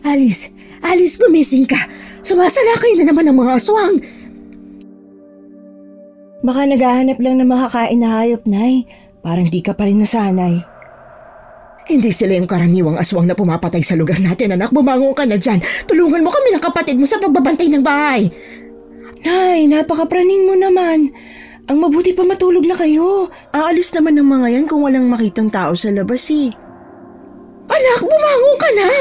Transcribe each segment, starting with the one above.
Alice! Alice, gumising ka! Sumasalakay na naman ang mga aswang! Baka naghahanap lang ng makakain na hayop, Nay. Parang di ka pa rin nasanay. Hindi sila yung karaniwang aswang na pumapatay sa lugar natin, anak. Bumangon ka na dyan. Tulungan mo kami ng kapatid mo sa pagbabantay ng bahay. Nay, napakapraning mo naman. Ang mabuti pa matulog na kayo. Aalis naman ng mga yan kung walang makitang tao sa labas eh. Anak, bumangon ka na!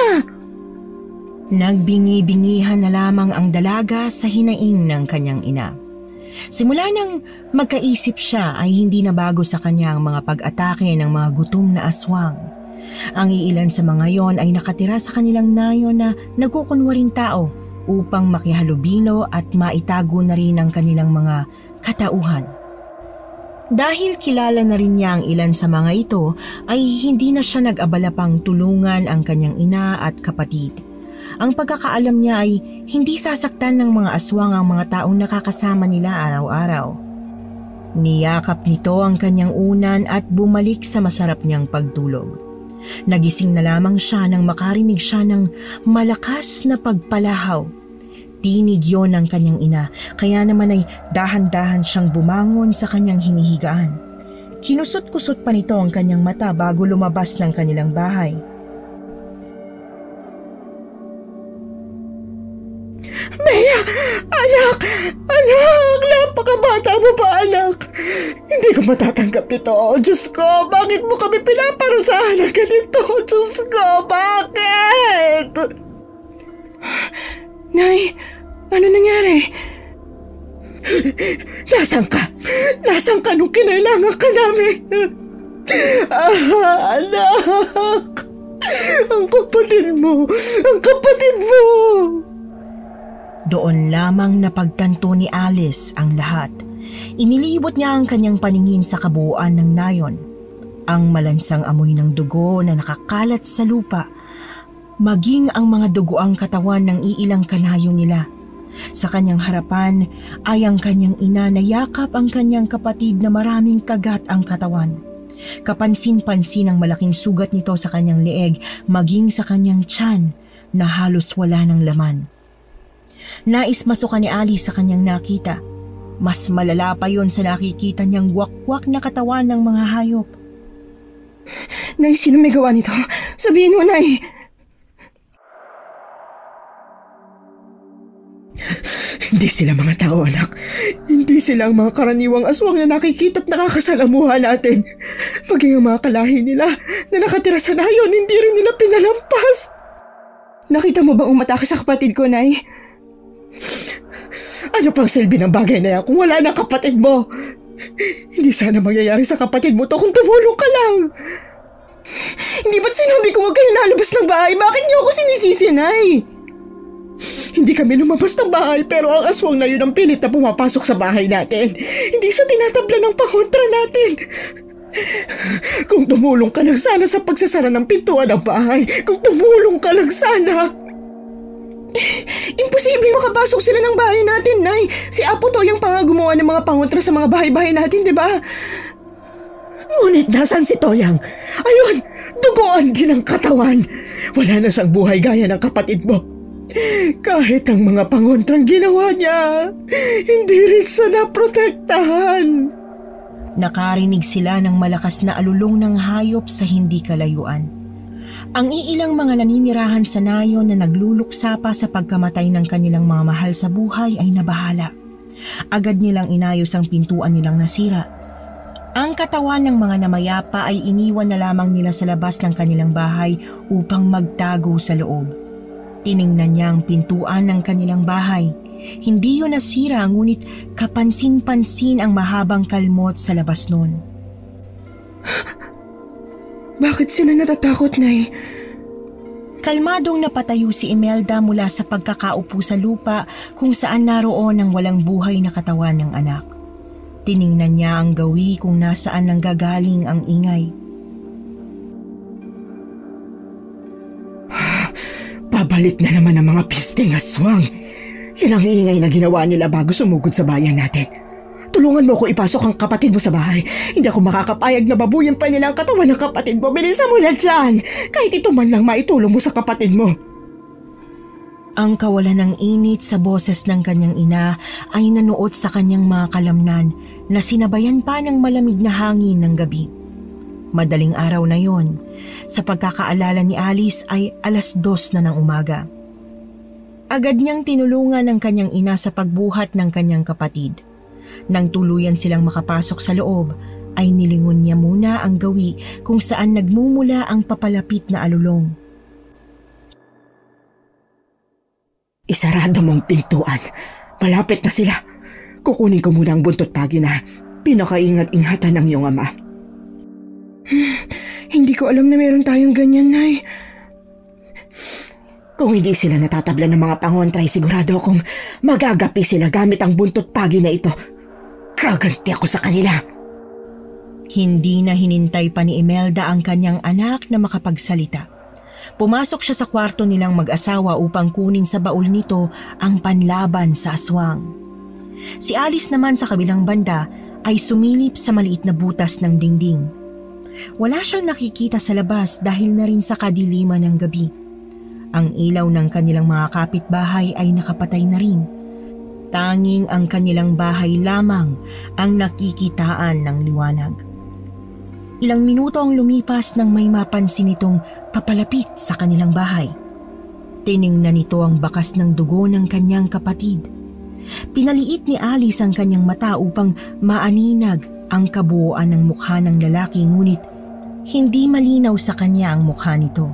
Nagbingi-bingihan na lamang ang dalaga sa hinaing ng kanyang ina. Simula nang magkaisip siya ay hindi na bago sa kanya ang mga pag-atake ng mga gutom na aswang. Ang iilan sa mga yon ay nakatira sa kanilang nayon na nagkukunwaring tao upang makihalubilo at maitago na rin ang kanilang mga katauhan. Dahil kilala na rin niya ang ilan sa mga ito ay hindi na siya nag-abala pang tulungan ang kanyang ina at kapatid. Ang pagkakaalam niya ay hindi sasaktan ng mga aswang ang mga taong nakakasama nila araw-araw. Niyakap nito ang kanyang unan at bumalik sa masarap niyang pagtulog. Nagising na lamang siya nang makarinig siya ng malakas na pagpalahaw. Tinig yon ng kanyang ina, kaya naman ay dahan-dahan siyang bumangon sa kanyang hinihigaan. Kinusot-kusot pa nito ang kanyang mata bago lumabas ng kanilang bahay. Bea! Anak! Anak! Napakabata mo pa, anak! Hindi ko matatanggap ito. Diyos ko, bakit mo kami pinaparusahan ng ganito? Diyos ko, bakit? Nay, ano nangyari? Nasaan ka? Nasaan ka nung kinailangan ka namin? Anak! Ang kapatid mo! Ang kapatid mo! Doon lamang napagtanto ni Alice ang lahat. Inilibot niya ang kanyang paningin sa kabuuan ng nayon. Ang malansang amoy ng dugo na nakakalat sa lupa, maging ang mga dugoang katawan ng iilang kanayo nila. Sa kanyang harapan ay ang kanyang ina na yakap ang kanyang kapatid na maraming kagat ang katawan. Kapansin-pansin ang malaking sugat nito sa kanyang leeg, maging sa kanyang tiyan na halos wala ng laman. Nais masukan ni Alice sa kanyang nakita. Mas malala pa yon sa nakikita niyang wakwak na katawan ng mga hayop. Nay, sino may gawa nito? Sabihin mo, Nay! Hindi sila mga tao, anak. Hindi sila ang mga karaniwang aswang na nakikita at nakakasalamuha natin. Maging ang mga kalahi nila na nakatira sa nayon, hindi rin nila pinalampas. Nakita mo bang umatake sa kapatid ko, Nay? Ano pang silbi ng bagay na yan kung wala na kapatid mo? Hindi sana mangyayari sa kapatid mo to kung tumulong ka lang. Hindi ba't sinabi ko huwag kayo lalabas ng bahay? Bakit niyo ako sinisisi, Nay? Hindi kami lumabas ng bahay pero ang aswang na yun ang pilit na pumapasok sa bahay natin. Hindi siya tinatabla ng pangontra natin. Kung tumulong ka lang sana sa pagsasara ng pintuan ng bahay. Kung tumulong ka lang sana. Imposible makapasok sila ng bahay natin, Nay. Si Apo Toyang pa nga gumawa ng mga pangontra sa mga bahay-bahay natin, di ba? Ngunit nasan si Toyang? Ayun, dugoan din ang katawan. Wala na siyang buhay gaya ng kapatid mo. Kahit ang mga pangontrang ginawa niya, hindi rin siya naprotektahan. Nakarinig sila ng malakas na alulong ng hayop sa hindi kalayuan. Ang iilang mga naninirahan sa nayon na nagluluksa pa sa pagkamatay ng kanilang mga mahal sa buhay ay nabahala. Agad nilang inayos ang pintuan nilang nasira. Ang katawan ng mga namayapa ay iniwan na lamang nila sa labas ng kanilang bahay upang magtago sa loob. Tiningnan niya ang pintuan ng kanilang bahay. Hindi yun nasira, ngunit kapansin-pansin ang mahabang kalmot sa labas nun. Bakit sila natatakot, Nay? Kalmadong napatayo si Imelda mula sa pagkakaupo sa lupa kung saan naroon ang walang buhay na katawan ng anak. Tiningnan niya ang gawi kung nasaan nanggagaling ang ingay. Pabalik na naman ang mga pisting aswang. Yan ang ingay na ginawa nila bago sumugod sa bayan natin. Tulungan mo ko ipasok ang kapatid mo sa bahay. Hindi ako makakapayag na babuyan pa nila ang katawan ng kapatid mo. Bilisan mo na dyan. Kahit ito man lang maitulong mo sa kapatid mo. Ang kawalan ng init sa boses ng kanyang ina ay nanuot sa kanyang mga kalamnan na sinabayan pa ng malamig na hangin ng gabi. Madaling araw na yon, sa pagkakaalala ni Alice ay 2:00 na ng umaga. Agad niyang tinulungan ng kanyang ina sa pagbuhat ng kanyang kapatid. Nang tuluyan silang makapasok sa loob, ay nilingon niya muna ang gawi kung saan nagmumula ang papalapit na alulong. Isarado mong pintuan. Malapit na sila. Kukunin ko muna ang buntot pagi na pinakaingat-ingatan ng iyong ama. Hindi ko alam na meron tayong ganyan, Nay. Kung hindi sila natatabla ng mga pangontray, sigurado akong magagapi sila gamit ang buntot pagi na ito. Gaganti ako sa kanila. Hindi na hinintay pa ni Imelda ang kanyang anak na makapagsalita. Pumasok siya sa kwarto nilang mag-asawa upang kunin sa baul nito ang panlaban sa aswang. Si Alice naman sa kabilang banda ay sumilip sa maliit na butas ng dingding. Wala siyang nakikita sa labas dahil na rin sa kadiliman ng gabi. Ang ilaw ng kanilang mga kapitbahay ay nakapatay na rin. Tanging ang kanilang bahay lamang ang nakikitaan ng liwanag. Ilang minuto ang lumipas nang may mapansin itong papalapit sa kanilang bahay. Tiningnan nito ang bakas ng dugo ng kanyang kapatid. Pinaliit ni Alice ang kanyang mata upang maaninag ang kabuuan ng mukha ng lalaki, ngunit hindi malinaw sa kanya ang mukha nito.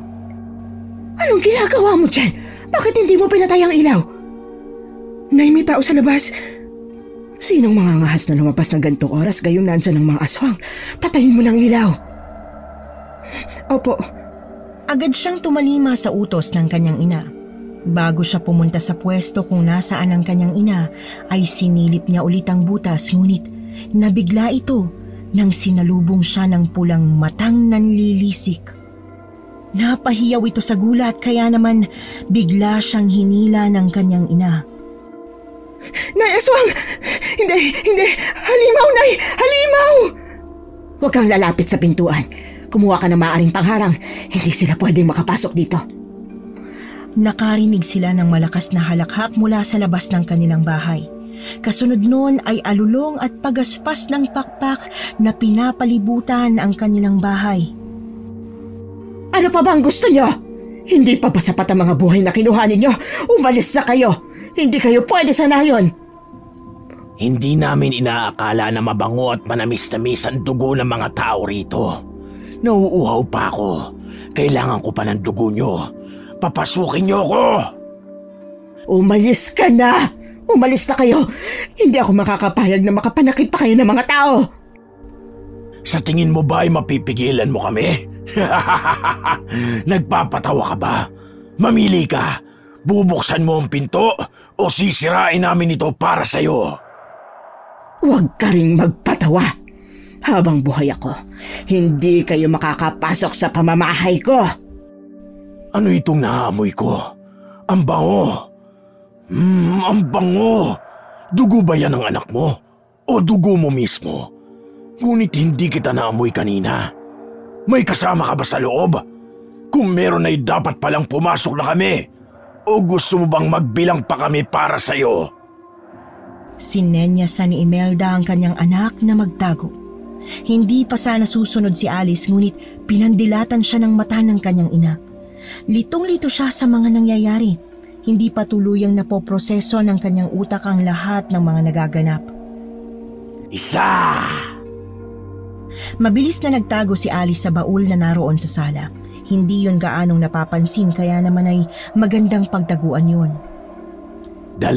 Anong ginagawa mo dyan? Bakit hindi mo pinatay ang ilaw? Nay, may tao sa labas. Sinong mga ngahas na lumabas ng ganitong oras gayong nandyan ang mga aswang? Patayin mo ng ilaw. Opo. Agad siyang tumalima sa utos ng kanyang ina. Bago siya pumunta sa pwesto kung nasaan ang kanyang ina, ay sinilip niya ulit ang butas, ngunit nabigla ito nang sinalubong siya ng pulang matang nanlilisik. Napahiyaw ito sa gulat, kaya naman bigla siyang hinila ng kanyang ina. Nay, aswang! Hindi! Halimaw, Nay! Halimaw! Huwag kang lalapit sa pintuan. Kumuha ka ng maaaring pangharang. Hindi sila pwedeng makapasok dito. Nakarinig sila ng malakas na halakhak mula sa labas ng kanilang bahay. Kasunod noon ay alulong at pagaspas ng pakpak na pinapalibutan ang kanilang bahay. Ano pa ba ang gusto niyo? Hindi pa ba sapat ang mga buhay na kinuha ninyo? Umalis na kayo! Hindi kayo pwede sa nayon! Hindi namin inaakala na mabango at manamis-namis ang dugo ng mga tao rito. Nauuhaw pa ako. Kailangan ko pa ng dugo nyo. Papasukin nyo ako! Umalis ka na! Umalis na kayo! Hindi ako makakapayag na makapanakit pa kayo ng mga tao! Sa tingin mo ba ay mapipigilan mo kami? Nagpapatawa ka ba? Mamili ka! Bubuksan mo ang pinto o sisirain namin ito para sa'yo? Huwag ka ring magpatawa. Habang buhay ako, hindi kayo makakapasok sa pamamahay ko. Ano itong naamoy ko? Ang bango. Ang bango. Dugo ba yan ng anak mo? O dugo mo mismo? Ngunit hindi kita naamoy kanina. May kasama ka ba sa loob? Kung meron ay dapat palang pumasok na kami. O gusto mo bang magbilang pa kami para sa'yo? Sinenyasan ni Imelda ang kanyang anak na magtago. Hindi pa sana susunod si Alice, ngunit pinandilatan siya ng mata ng kanyang ina. Litong-lito siya sa mga nangyayari. Hindi pa tuluyang napoproseso ng kanyang utak ang lahat ng mga nagaganap. Isa! Mabilis na nagtago si Alice sa baul na naroon sa sala. Hindi yun gaanong napapansin, kaya naman ay magandang pagtaguan yun. 2!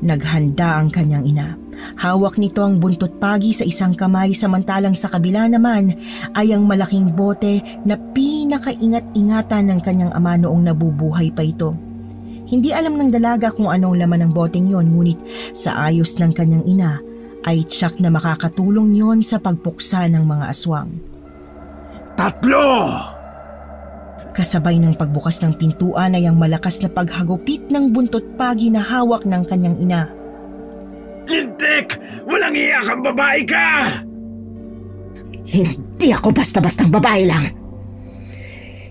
Naghanda ang kanyang ina. Hawak nito ang buntot pagi sa isang kamay, samantalang sa kabila naman ay ang malaking bote na pinakaingat-ingatan ng kanyang ama noong nabubuhay pa ito. Hindi alam ng dalaga kung anong laman ng boteng yon, ngunit sa ayos ng kanyang ina ay tiyak na makakatulong yon sa pagpuksa ng mga aswang. 3! Kasabay ng pagbukas ng pintuan ay ang malakas na paghagupit ng buntot pagi na hawak ng kanyang ina. Lintik! Walang iyak ang babae ka! Hindi ako basta-bastang babae lang.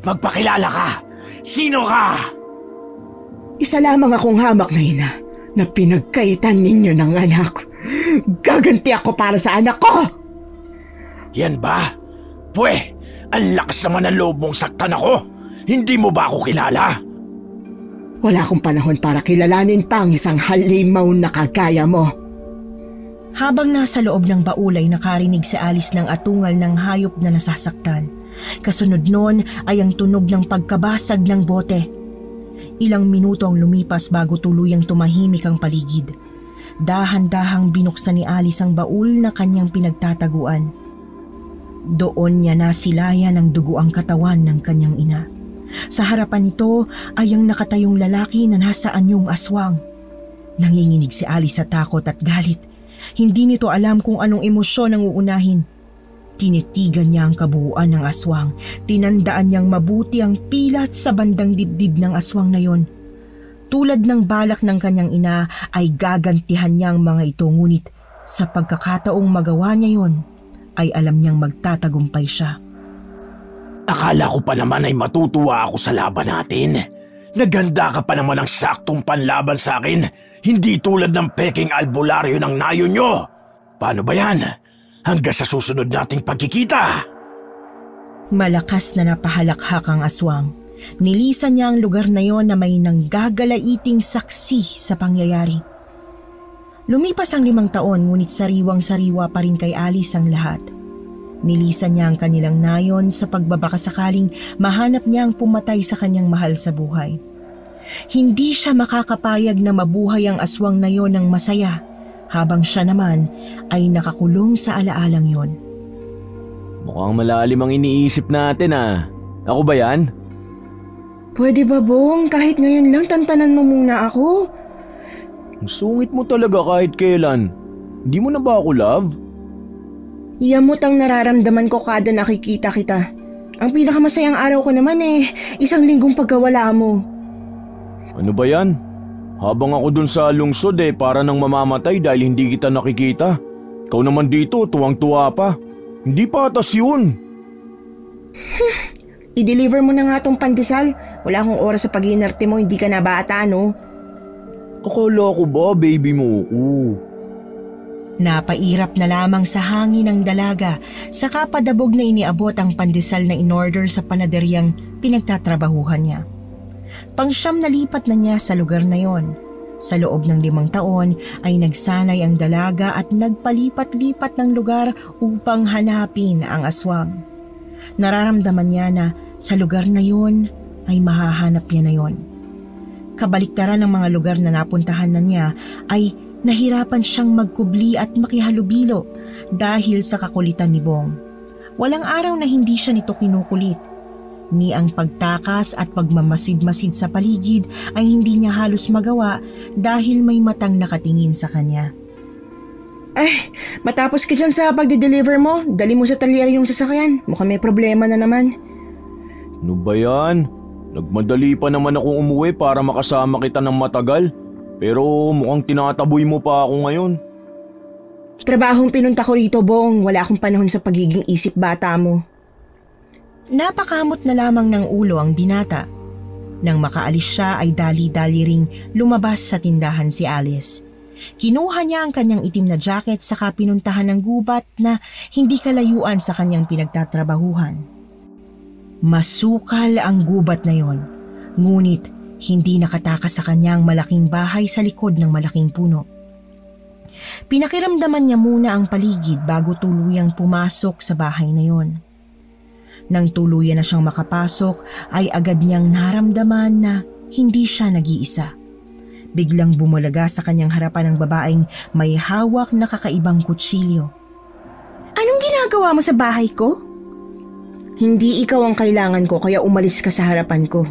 Magpakilala ka! Sino ka? Isa lamang akong hamak na ina na pinagkaitan ninyo ng anak. Gaganti ako para sa anak ko! Yan ba? Pwe, ang lakas naman ng loob mong saktan ako. Hindi mo ba ako kilala? Wala akong panahon para kilalanin pa ang isang halimaw na kagaya mo. Habang nasa loob ng baul ay nakarinig si Alice ng atungal ng hayop na nasasaktan. Kasunod nun ay ang tunog ng pagkabasag ng bote. Ilang minuto ang lumipas bago tuluyang tumahimik ang paligid. Dahan-dahang binuksan ni Alice ang baul na kanyang pinagtataguan. Doon niya nasilayan ng dugo ang katawan ng kanyang ina. Sa harapan nito ay ang nakatayong lalaki na nasa anyong aswang. Nanginginig si Alice sa takot at galit. Hindi nito alam kung anong emosyon ang uunahin. Tinitigan niya ang kabuuan ng aswang. Tinandaan niyang mabuti ang pilat sa bandang dibdib ng aswang na yon. Tulad ng balak ng kanyang ina ay gagantihan niya ang mga ito, ngunit sa pagkakataong magawa niya yon ay alam niyang magtatagumpay siya. Akala ko pa naman ay matutuwa ako sa laban natin. Naganda ka pa naman ng saktong panlaban sa akin. Hindi tulad ng peking albularyo ng nayo nyo. Paano ba yan? Hanggang sa susunod nating pagkikita. Malakas na napahalakhak ang aswang. Nilisan niya ang lugar na yon na may nanggagalaiting saksi sa pangyayari. Lumipas ang 5 taon ngunit sariwang-sariwa pa rin kay Alice ang lahat. Nilisan niya ang kanilang nayon sa pagbabakasakaling mahanap niya ang pumatay sa kanyang mahal sa buhay. Hindi siya makakapayag na mabuhay ang aswang na yon ng masaya, habang siya naman ay nakakulong sa alaalang yon. Mukhang malalim ang iniisip natin ah. Ako ba yan? Pwede ba, Bong? Kahit ngayon lang, tantanan mo muna ako. Ang sungit mo talaga kahit kailan. Hindi mo na ba ako love? Yamot ang nararamdaman ko kada nakikita kita. Ang pinakamasayang araw ko naman 1 linggong pagkawala mo. Ano ba yan? Habang ako dun sa lungsod para nang mamamatay dahil hindi kita nakikita. Ikaw naman dito, tuwang-tuwa pa. Hindi patas yun. I-deliver mo na nga tong pandesal. Wala akong oras sa pag-iinarte mo, hindi ka na bata, no? Akala ko ba baby mo ako? Napairap na lamang sa hangin ng dalaga, saka padabog na iniabot ang pandesal na in-order sa panaderyang pinagtatrabahuhan niya. Pang-siyam na lipat na niya sa lugar na yon. Sa loob ng 5 taon ay nagsanay ang dalaga at nagpalipat-lipat ng lugar upang hanapin ang aswang. Nararamdaman niya na sa lugar na yon ay mahahanap niya na yon. Kabaliktaran ng mga lugar na napuntahan na niya ay nahirapan siyang magkubli at makihalubilo dahil sa kakulitan ni Bong. Walang araw na hindi siya nito kinukulit. Ni ang pagtakas at pagmamasid-masid sa paligid ay hindi niya halos magawa dahil may matang nakatingin sa kanya. Ay, matapos ka dyan sa pagde-deliver mo, dali mo sa talyer yung sasakyan. Mukhang may problema na naman. Ano ba yan? Nagmadali pa naman akong umuwi para makasama kita ng matagal. Pero mukhang tinataboy mo pa ako ngayon. Trabahong pinunta ko rito, Bong. Wala akong panahon sa pagiging isip bata mo. Napakamot na lamang ng ulo ang binata. Nang makaalis siya ay dali-dali ring lumabas sa tindahan si Alice. Kinuha niya ang kanyang itim na jacket saka pinuntahan ng gubat na hindi kalayuan sa kanyang pinagtatrabahuhan. Masukal ang gubat na yon, ngunit hindi nakatakas sa kanyang malaking bahay sa likod ng malaking puno. Pinakiramdaman niya muna ang paligid bago tuluyang pumasok sa bahay na yon. Nang tuluyan na siyang makapasok ay agad niyang naramdaman na hindi siya nag-iisa. Biglang bumulaga sa kanyang harapan ang babaeng may hawak na kakaibang kutsilyo. Anong ginagawa mo sa bahay ko? Hindi ikaw ang kailangan ko kaya umalis ka sa harapan ko.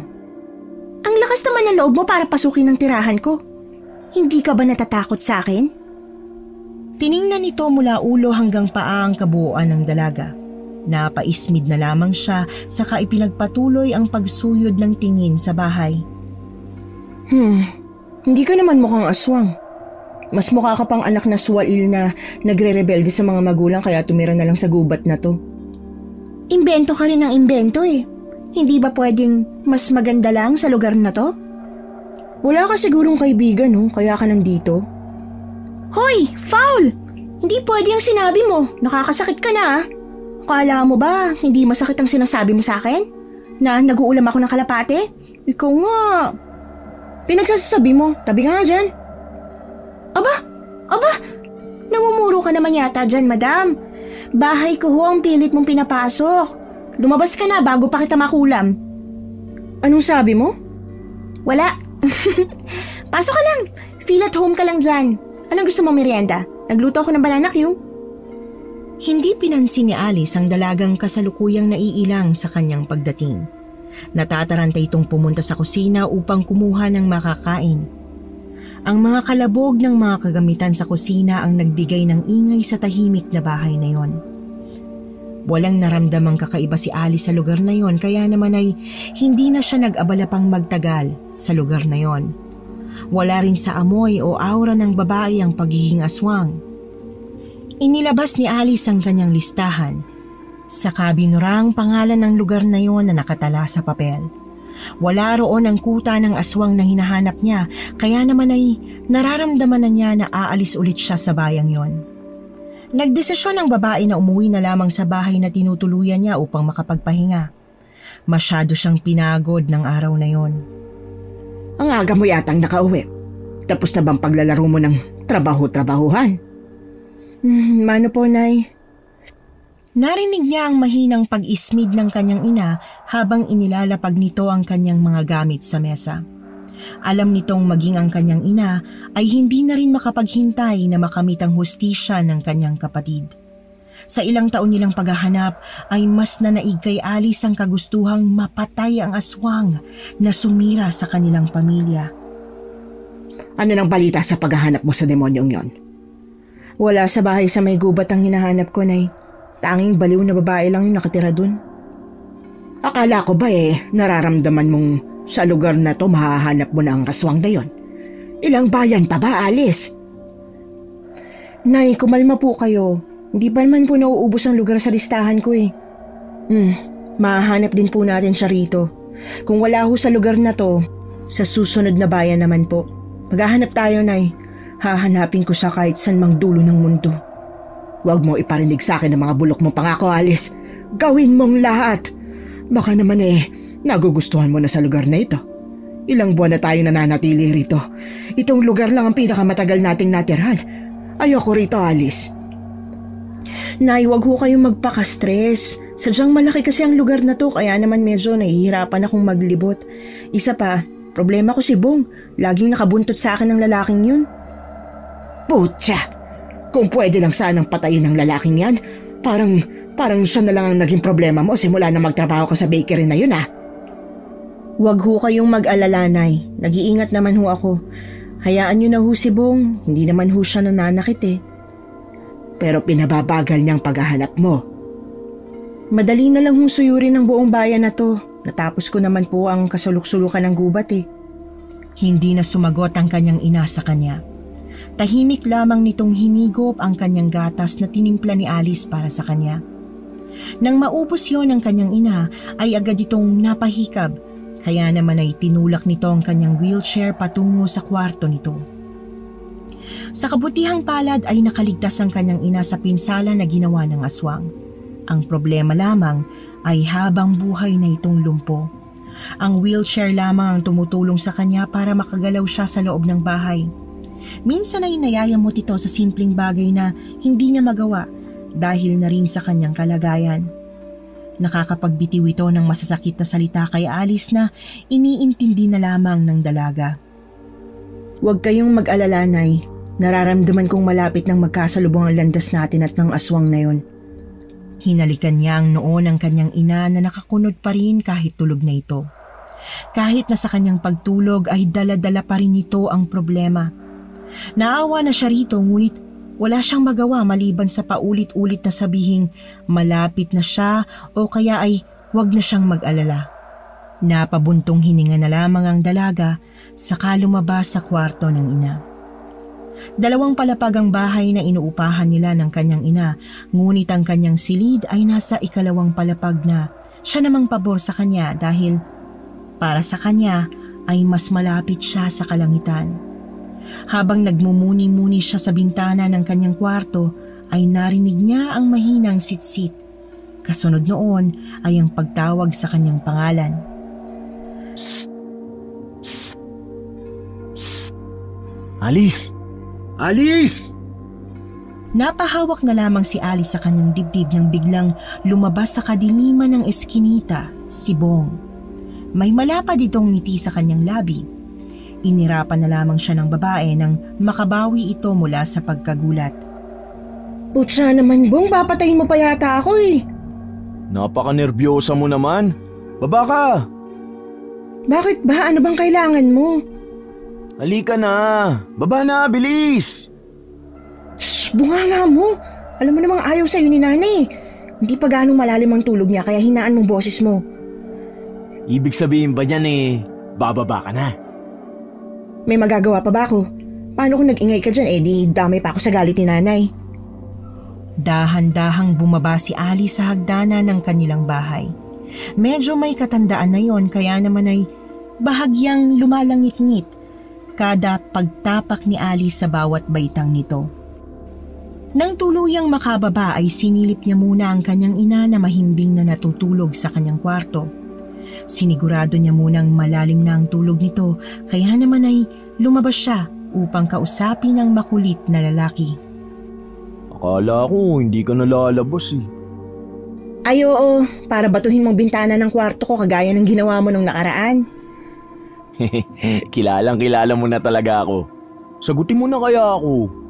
Ang lakas naman ng loob mo para pasukin ang tirahan ko. Hindi ka ba natatakot sa akin? Tiningnan nito mula ulo hanggang paa ang kabuuan ng dalaga. Napaismid na lamang siya saka ipinagpatuloy ang pagsuyod ng tingin sa bahay. Hindi ka naman mukhang aswang. Mas mukha ka pang anak na suwail na nagre-rebelde sa mga magulang kaya tumira na lang sa gubat na to. Imbento ka rin ng imbento eh. Hindi ba pwedeng mas maganda lang sa lugar na to? Wala ka sigurong kaibigan, no? Kaya ka nandito. Hoy! Foul! Hindi pwede ang sinabi mo. Nakakasakit ka na. Akala mo ba hindi masakit ang sinasabi mo sa akin? Na nag-uulam ako ng kalapate? Ikaw nga. Pinagsasabi mo, tabi nga dyan. Aba! Namumuro ka naman yata dyan, madam. Bahay ko ho ang pilit mong pinapasok. Lumabas ka na bago pa kita makulam. Anong sabi mo? Wala. Pasok ka lang. Feel at home ka lang dyan. Anong gusto mo merienda? Nagluto ako ng banana Q. Hindi pinansin ni Alice ang dalagang kasalukuyang naiilang sa kanyang pagdating. Natataranta itong pumunta sa kusina upang kumuha ng makakain. Ang mga kalabog ng mga kagamitan sa kusina ang nagbigay ng ingay sa tahimik na bahay na yon. Walang naramdamang kakaiba si Alice sa lugar na yon, kaya naman ay hindi na siya nag-abala pang magtagal sa lugar na yon. Wala rin sa amoy o aura ng babae ang pagiging aswang. Inilabas ni Alice ang kanyang listahan. Saka binura ang pangalan ng lugar na yon na nakatala sa papel. Wala roon ang kuta ng aswang na hinahanap niya, kaya naman ay nararamdaman na niya na aalis ulit siya sa bayang yon. Nagdesisyon ang babae na umuwi na lamang sa bahay na tinutuluyan niya upang makapagpahinga. Masyado siyang pinagod ng araw na yon. Ang aga mo yatang nakauwi. Tapos na bang paglalaro mo ng trabaho-trabahuhan? Mano po, Nay? Narinig niya ang mahinang pag-ismid ng kanyang ina habang inilalapag nito ang kanyang mga gamit sa mesa. Alam nitong maging ang kanyang ina ay hindi na rin makapaghintay na makamit ang hustisya ng kanyang kapatid. Sa ilang taon nilang paghahanap ay mas nanaig kay Alice ang kagustuhang mapatay ang aswang na sumira sa kanilang pamilya. Ano nang balita sa paghahanap mo sa demonyong yon? Wala sa bahay sa may gubat ang hinahanap ko, Nay. Tanging baliw na babae lang yung nakatira dun. Akala ko ba nararamdaman mong sa lugar na to mahahanap mo na ang aswang na yon? Ilang bayan pa ba, Alice? Nay, kumalma po kayo. Hindi pa naman po nauubos ang lugar sa listahan ko mahahanap din po natin siya rito. Kung wala ho sa lugar na to, sa susunod na bayan naman po. Maghahanap tayo, Nay. Hahanapin ko siya kahit saan mang dulo ng mundo. Huwag mo iparinig sa akin ang mga bulok mong pangako, Alice. Gawin mong lahat. Baka naman nagugustuhan mo na sa lugar na ito. Ilang buwan na tayo nananatili rito. Itong lugar lang ang pinakamatagal nating natirhan. Ayoko rito, Alice. Nay, wag ho kayong magpaka-stress. Sadyang malaki kasi ang lugar na to, kaya naman medyo nahihirapan akong maglibot. Isa pa, problema ko si Bong. Laging nakabuntot sa akin ng lalaking yun. Putya! Kung pwede lang sanang patayin ng lalaking yan, parang siya na lang ang naging problema mo simula na magtrabaho ka sa bakery na yun, Huwag ho kayong mag-alala, Nay. Nag-iingat naman ho ako. Hayaan niyo na ho si Bong. Hindi naman ho siya nananakit Pero pinababagal niyang paghahanap mo. Madali na lang hong suyurin ng buong bayan na to. Natapos ko naman po ang kasuluk-sulukan ng gubat Hindi na sumagot ang kanyang ina sa kanya. Tahimik lamang nitong hinigop ang kanyang gatas na tinimpla ni Alice para sa kanya. Nang maubos yon ng kanyang ina ay agad itong napahikab, kaya naman ay tinulak nito ang kanyang wheelchair patungo sa kwarto nito. Sa kabutihang palad ay nakaligtas ang kanyang ina sa pinsala na ginawa ng aswang. Ang problema lamang ay habang buhay na itong lumpo. Ang wheelchair lamang ang tumutulong sa kanya para makagalaw siya sa loob ng bahay. Minsan ay nayayamot ito sa simpleng bagay na hindi niya magawa dahil na rin sa kanyang kalagayan. Nakakapagbitiw ito ng masasakit na salita kay Alice na iniintindi na lamang ng dalaga. Huwag kayong mag-alala, Nay. Nararamdaman kong malapit nang magkasalubong ang landas natin at ng aswang na yon. Hinalikan niya ang noo ng kanyang ina na nakakunod pa rin kahit tulog na ito. Kahit na sa kanyang pagtulog ay dala-dala pa rin ito ang problema. Naawa na siya rito ngunit wala siyang magawa maliban sa paulit-ulit na sabihing malapit na siya o kaya ay wag na siyang mag-alala. Napabuntong hininga na lamang ang dalaga saka lumabas sa kwarto ng ina. 2 palapag ang bahay na inuupahan nila ng kanyang ina, ngunit ang kanyang silid ay nasa 2 palapag na siya namang pabor sa kanya dahil para sa kanya ay mas malapit siya sa kalangitan. Habang nagmumuni-muni siya sa bintana ng kanyang kwarto ay narinig niya ang mahinang sitsit. Kasunod noon ay ang pagtawag sa kanyang pangalan. Psst! Psst! Psst! Alice! Alice! Napahawak na lamang si Alice sa kanyang dibdib nang biglang lumabas sa kadiliman ng eskinita si Bong. May malapad itong ngiti sa kanyang labi. Inirapan na lamang siya ng babae nang makabawi ito mula sa pagkagulat. Putsa naman, Bong, papatayin mo pa yata ako eh. Napaka-nervyosa mo naman. Baba ka! Bakit ba? Ano bang kailangan mo? Halika na! Baba na, bilis! Shh, bunganga mo. Alam mo namang ayaw sa'yo ni nanay. Hindi pa ganong malalim ang tulog niya kaya hinaan mong boses mo. Ibig sabihin ba niyan bababa ka na? May magagawa pa ba ako? Paano kung nag-ingay ka dyan di damay pa ako sa galit ni nanay? Dahan-dahang bumaba si Alice sa hagdanan ng kanilang bahay. Medyo may katandaan na yon kaya naman ay bahagyang lumalangit-ngit kada pagtapak ni Alice sa bawat baitang nito. Nang tuluyang makababa ay sinilip niya muna ang kanyang ina na mahimbing na natutulog sa kanyang kwarto. Sinigurado niya munang malalim na ang tulog nito kaya naman ay lumabas siya upang kausapin ang makulit na lalaki. Akala ko hindi ka nalalabas eh. Ay oo, para batuhin mong bintana ng kwarto ko kagaya ng ginawa mo nung nakaraan. Kilala mo na talaga ako. Sagutin mo na kaya ako.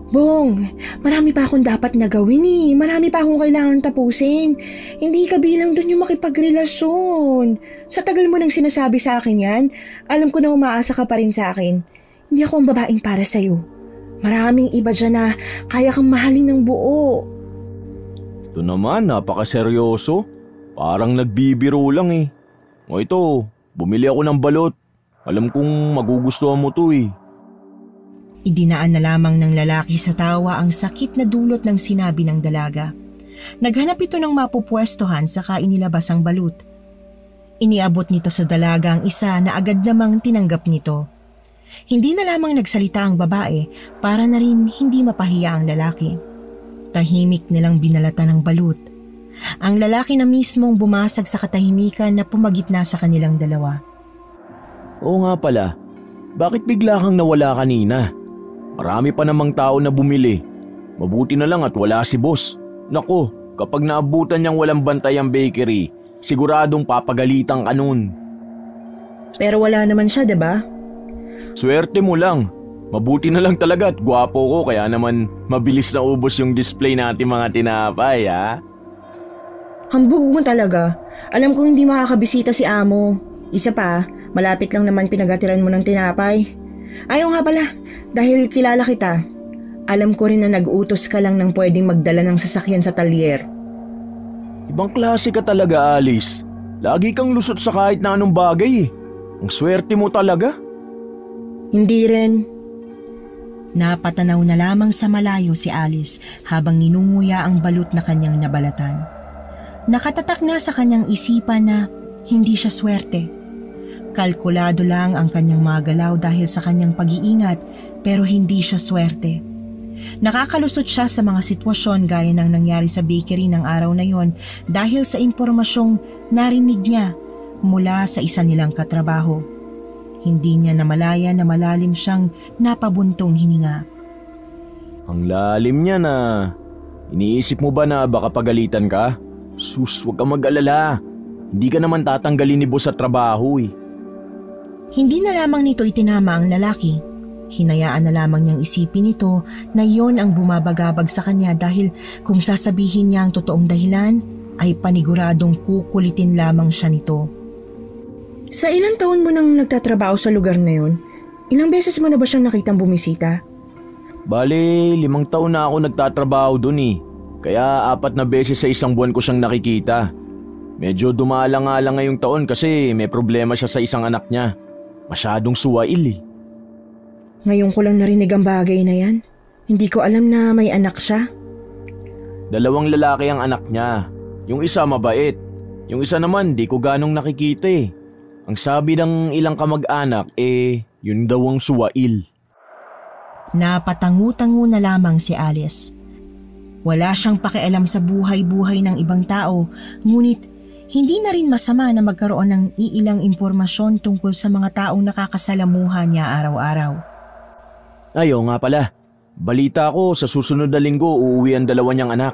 Bong, marami pa akong dapat na gawin eh. Marami pa akong kailangan tapusin. Hindi ka bilang dun yung makipagrelasyon. Sa tagal mo nang sinasabi sa akin yan, alam ko na umaasa ka pa rin sa akin. Hindi ako ang babaeng para sa'yo. Maraming iba dyan na kaya kang mahalin ng buo. Ito naman, napakaseryoso. Parang nagbibiro lang eh. O ito, bumili ako ng balot. Alam kong magugustuhan mo to eh. Idinaan na lamang ng lalaki sa tawa ang sakit na dulot ng sinabi ng dalaga. Naghanap ito ng mapupwestohan saka inilabas ang balut. Iniabot nito sa dalaga ang isa na agad namang tinanggap nito. Hindi na lamang nagsalita ang babae para na rin hindi mapahiya ang lalaki. Tahimik nilang binalatan ng balut. Ang lalaki na mismong bumasag sa katahimikan na pumagitna sa kanilang dalawa. Oo nga pala, bakit bigla kang nawala kanina? Marami pa namang tao na bumili. Mabuti na lang at wala si boss. Nako, kapag naabutan niyang walang bantay ang bakery, siguradong papagalitan ka nun. Pero wala naman siya, diba? Swerte mo lang. Mabuti na lang talaga at gwapo ko kaya naman mabilis na ubos yung display natin mga tinapay, ha? Hambog mo talaga. Alam kong hindi makakabisita si amo. Isa pa, malapit lang naman pinagatiran mo ng tinapay. Ayaw nga pala, dahil kilala kita. Alam ko rin na nag-utos ka lang ng pwedeng magdala ng sasakyan sa talyer. Ibang klase ka talaga, Alice. Lagi kang lusot sa kahit na anong bagay eh. Ang swerte mo talaga. Hindi rin. Napatanaw na lamang sa malayo si Alice habang ninunguya ang balut na kanyang nabalatan. Nakatatak na sa kanyang isipan na hindi siya swerte. Kalkulado lang ang kanyang mga galaw dahil sa kanyang pag-iingat pero hindi siya swerte. Nakakalusot siya sa mga sitwasyon gaya ng nangyari sa bakery ng araw na yon dahil sa impormasyong narinig niya mula sa isa nilang katrabaho. Hindi niya namalaya na malalim siyang napabuntong hininga. Ang lalim niya na. Iniisip mo ba na baka pagalitan ka? Sus, huwag kang mag-alala. Hindi ka naman tatanggalin ni boss sa trabaho eh. Hindi na lamang nito itinama ang lalaki. Hinayaan na lamang niyang isipin nito na yon ang bumabagabag sa kanya dahil kung sasabihin niya ang totoong dahilan ay paniguradong kukulitin lamang siya nito. Sa ilang taon mo nang nagtatrabaho sa lugar na yon, ilang beses mo na ba siyang nakitang bumisita? Bale, 5 taon na ako nagtatrabaho dun eh. Kaya 4 na beses sa isang buwan ko siyang nakikita. Medyo dumalang-alang ngayong taon kasi may problema siya sa isang anak niya. Masyadong suwail eh. Ngayon ko lang narinig ang bagay na yan. Hindi ko alam na may anak siya. 2 lalaki ang anak niya. Yung isa mabait. Yung isa naman di ko ganong nakikita eh. Ang sabi ng ilang kamag-anak yun daw ang suwail. Napatangu-tangu na lamang si Alice. Wala siyang pakialam sa buhay-buhay ng ibang tao, ngunit hindi na rin masama na magkaroon ng iilang impormasyon tungkol sa mga taong nakakasalamuhan niya araw-araw. Ayo nga pala, balita ko sa susunod na linggo uuwi ang dalawa niyang anak.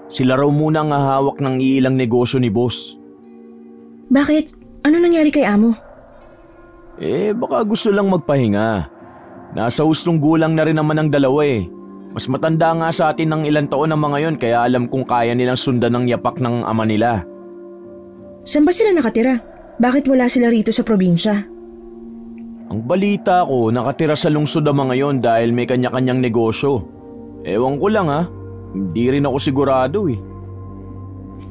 Sila raw muna ang hahawak ng iilang negosyo ni boss. Bakit? Ano nangyari kay amo? Baka gusto lang magpahinga. Nasa hustong gulang na rin naman ang dalawa eh. Mas matanda nga sa atin ng ilang taon ang mga yon kaya alam kong kaya nilang sundan ng yapak ng ama nila. Saan ba sila nakatira? Bakit wala sila rito sa probinsya? Ang balita ko, nakatira sa lungsod ang mga yon dahil may kanya-kanyang negosyo. Ewan ko lang ha, hindi rin ako sigurado eh.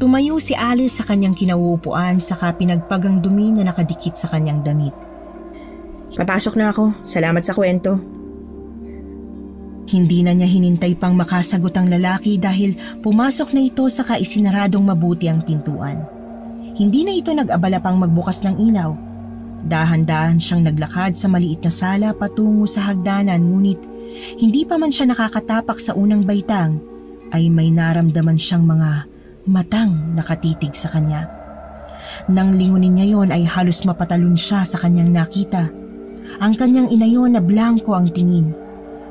Tumayo si Alice sa kanyang kinauupuan saka pinagpagang dumi na nakadikit sa kanyang damit. Papasok na ako. Salamat sa kwento. Hindi na niya hinintay pang makasagot ang lalaki dahil pumasok na ito saka isinaradong mabuti ang pintuan. Hindi na ito nag-abala pang magbukas ng ilaw. Dahan-dahan siyang naglakad sa maliit na sala patungo sa hagdanan ngunit hindi pa man siya nakakatapak sa unang baitang ay may naramdaman siyang mga matang nakatitig sa kanya. Nang lingunin niya yon ay halos mapatalon siya sa kanyang nakita. Ang kanyang inayon na blanko ang tingin.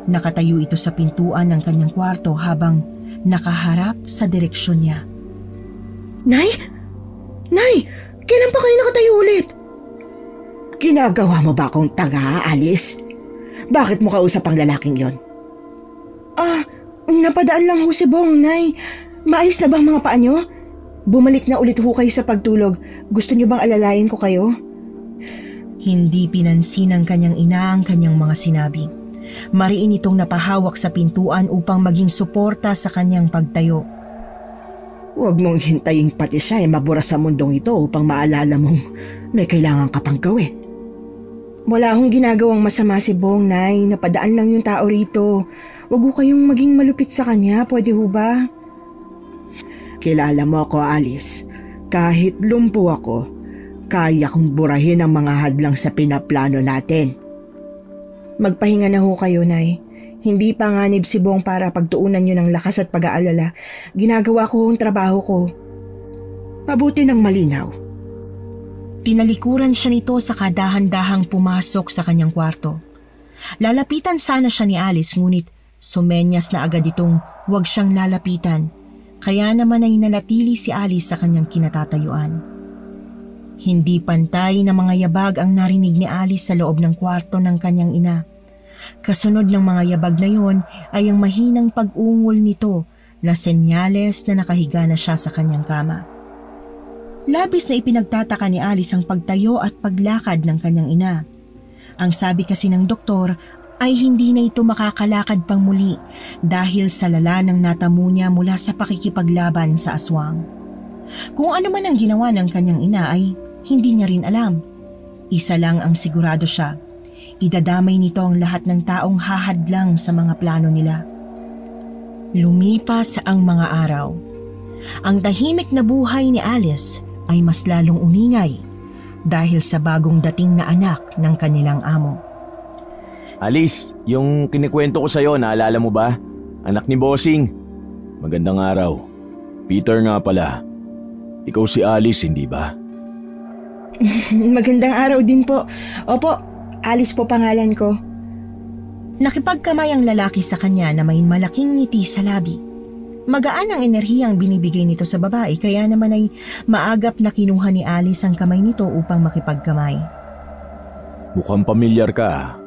Nakatayo ito sa pintuan ng kanyang kwarto habang nakaharap sa direksyon niya. Nay! Nay! Kailan pa kayo nakatayo ulit? Ginagawa mo ba akong tanga, Alice? Bakit mo kausap ang lalaking yon? Napadaan lang ho si Bong, Nay. Maayos na ba ang mga paa niyo? Bumalik na ulit ho kayo sa pagtulog. Gusto niyo bang alalayan ko kayo? Hindi pinansin ng kanyang ina ang kanyang mga sinabi. Mariin itong napahawak sa pintuan upang maging suporta sa kanyang pagtayo. Huwag mong hintayin pati siya ay mabura sa mundong ito upang maalala mong may kailangan ka pang gawin. Wala akong ginagawang masama si Bong, Nay. Napadaan lang yung tao rito. Huwag ho kayong maging malupit sa kanya. Pwede ho ba? Kilala mo ako, Alice. Kahit lumpo ako, kaya kong burahin ang mga hadlang sa pinaplano natin. Magpahinga na ho kayo, Nay. Hindi pa nganib si Bong para pagtuunan nyo ng lakas at pag-aalala. Ginagawa ko ang trabaho ko. Mabuti ng malinaw. Tinalikuran siya nito sa kadahan-dahang pumasok sa kanyang kwarto. Lalapitan sana siya ni Alice ngunit sumenyas na agad itong huwag siyang lalapitan. Kaya naman ay nanatili si Alice sa kanyang kinatatayuan. Hindi pantay na mga yabag ang narinig ni Alice sa loob ng kwarto ng kanyang ina. Kasunod ng mga yabag na yon ay ang mahinang pag-ungol nito na senyales na nakahiga na siya sa kanyang kama. Labis na ipinagtataka ni Alice ang pagtayo at paglakad ng kanyang ina. Ang sabi kasi ng doktor ay hindi na ito makakalakad pang muli dahil sa lala ng natamo niya mula sa pakikipaglaban sa aswang. Kung ano man ang ginawa ng kanyang ina ay hindi niya rin alam. Isa lang ang sigurado siya. Idadamay nito ang lahat ng taong hahadlang sa mga plano nila. Lumipas ang mga araw. Ang tahimik na buhay ni Alice ay mas lalong umingay dahil sa bagong dating na anak ng kanilang amo. Alice, yung kinikwento ko sa'yo, naalala mo ba? Anak ni Bossing. Magandang araw. Peter nga pala. Ikaw si Alice, hindi ba? Magandang araw din po. Opo, Alice po pangalan ko. Nakipagkamay ang lalaki sa kanya na may malaking ngiti sa labi. Magaan ang enerhiyang binibigay nito sa babae kaya naman ay maagap na kinuha ni Alice ang kamay nito upang makipagkamay. Mukhang pamilyar ka.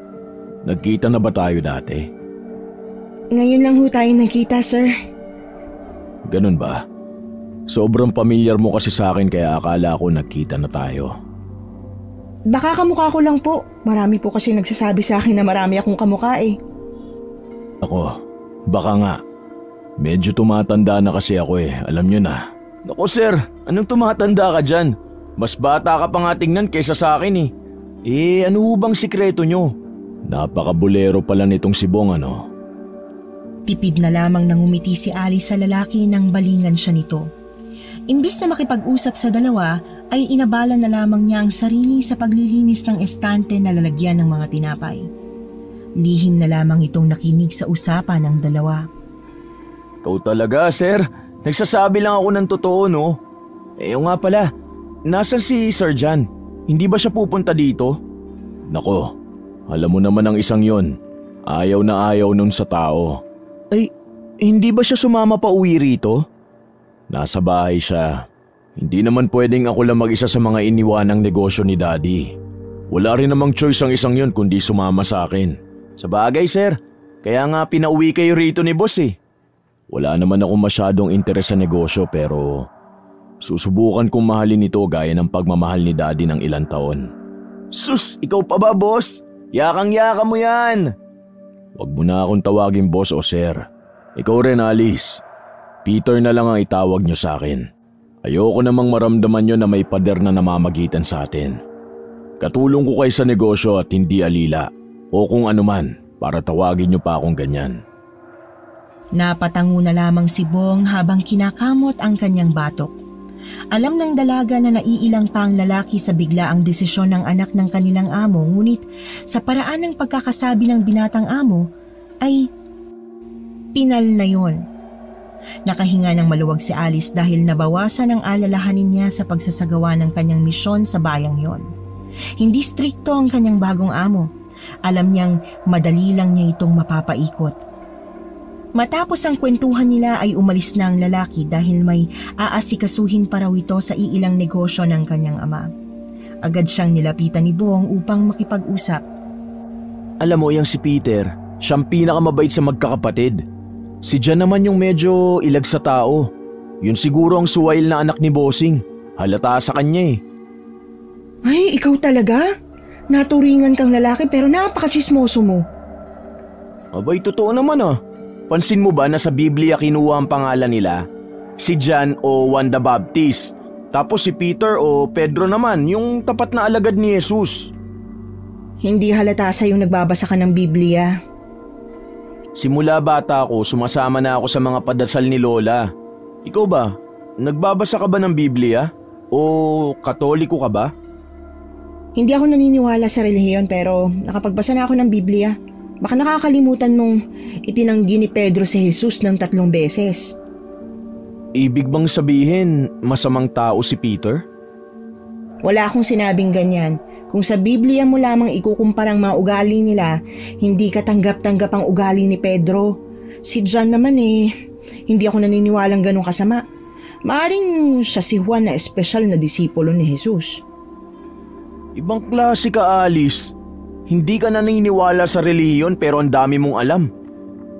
Nagkita na ba tayo dati? Ngayon lang ho tayo nagkita, sir. Ganun ba? Sobrang pamilyar mo kasi sa akin kaya akala ko nagkita na tayo. Baka kamukha ko lang po. Marami po kasi nagsasabi sa akin na marami akong kamukha eh. Ako, baka nga. Medyo tumatanda na kasi ako eh, alam nyo na. Naku sir, anong tumatanda ka dyan? Mas bata ka pa nga tingnan kaysa sa akin eh. Ano bang sikreto nyo? Napakabulero pala nitong si Bong ano? Tipid na lamang nang umiti si Alice sa lalaki nang balingan siya nito. Imbis na makipag-usap sa dalawa, ay inabala na lamang niya ang sarili sa paglilinis ng estante na lalagyan ng mga tinapay. Lihim na lamang itong nakinig sa usapan ng dalawa. Ikaw talaga, sir. Nagsasabi lang ako ng totoo, no? Nga pala, nasan si Sir John? Hindi ba siya pupunta dito? Nako, alam mo naman ang isang yon. Ayaw na ayaw nun sa tao. Ay, hindi ba siya sumama pa uwi rito? Nasa bahay siya. Hindi naman pwedeng ako lang mag-isa sa mga iniwanang negosyo ni Daddy. Wala rin namang choice ang isang yon kundi sumama sa akin. Sa bagay, sir. Kaya nga pinauwi kayo rito ni boss eh. Wala naman ako masyadong interes sa negosyo pero susubukan kong mahalin ito gaya ng pagmamahal ni Daddy ng ilang taon. Sus, ikaw pa ba, boss? Yakang-yaka mo yan. Huwag mo na akong tawagin boss o sir. Ikaw rin, Alice. Peter na lang ang itawag niyo sa akin. Ayoko namang maramdaman niyo na may pader na namamagitan sa atin. Katulong ko kayo sa negosyo at hindi alila o kung anuman para tawagin niyo pa akong ganyan. Napatango na lamang si Bong habang kinakamot ang kanyang batok. Alam ng dalaga na naiilang pa ang lalaki sa biglaang desisyon ng anak ng kanilang amo, ngunit sa paraan ng pagkakasabi ng binatang amo ay pinal na yon. Nakahinga ng maluwag si Alice dahil nabawasan ang alalahanin niya sa pagsasagawa ng kanyang misyon sa bayang yon. Hindi strikto ang kanyang bagong amo. Alam niyang madali lang niya itong mapapaikot. Matapos ang kwentuhan nila ay umalis na ang lalaki dahil may aasikasuhin pa raw ito sa iilang negosyo ng kanyang ama. Agad siyang nilapitan ni Bong upang makipag-usap. Alam mo yang si Peter, siyang pinakamabait sa magkakapatid. Si Jan naman yung medyo ilag sa tao. Yun siguro ang suwail na anak ni Bossing. Halata sa kanya eh. Ay, ikaw talaga? Naturingan kang lalaki pero napakachismoso mo. Abay, totoo naman ah. Pansin mo ba na sa Biblia kinuha ang pangalan nila? Si John o Juan the Baptist. Tapos si Peter o Pedro naman, yung tapat na alagad ni Jesus. Hindi halata sa'yong nagbabasa ka ng Biblia. Simula bata ako, sumasama na ako sa mga padasal ni Lola. Ikaw ba? Nagbabasa ka ba ng Biblia? O Katoliko ka ba? Hindi ako naniniwala sa relihiyon pero nakapagbasa na ako ng Biblia. Baka nakakalimutan mong itinanggi ni Pedro si Jesus ng 3 beses. Ibig bang sabihin masamang tao si Peter? Wala akong sinabing ganyan. Kung sa Biblia mo lamang ikukumpara ang mga ugali nila, hindi katanggap-tanggap ang ugali ni Pedro. Si John naman hindi ako naniniwalang ganun kasama. Maaring siya si Juan na espesyal na disipulo ni Jesus. Ibang klase ka, Alice. Hindi ka naniniwala sa relihiyon pero ang dami mong alam.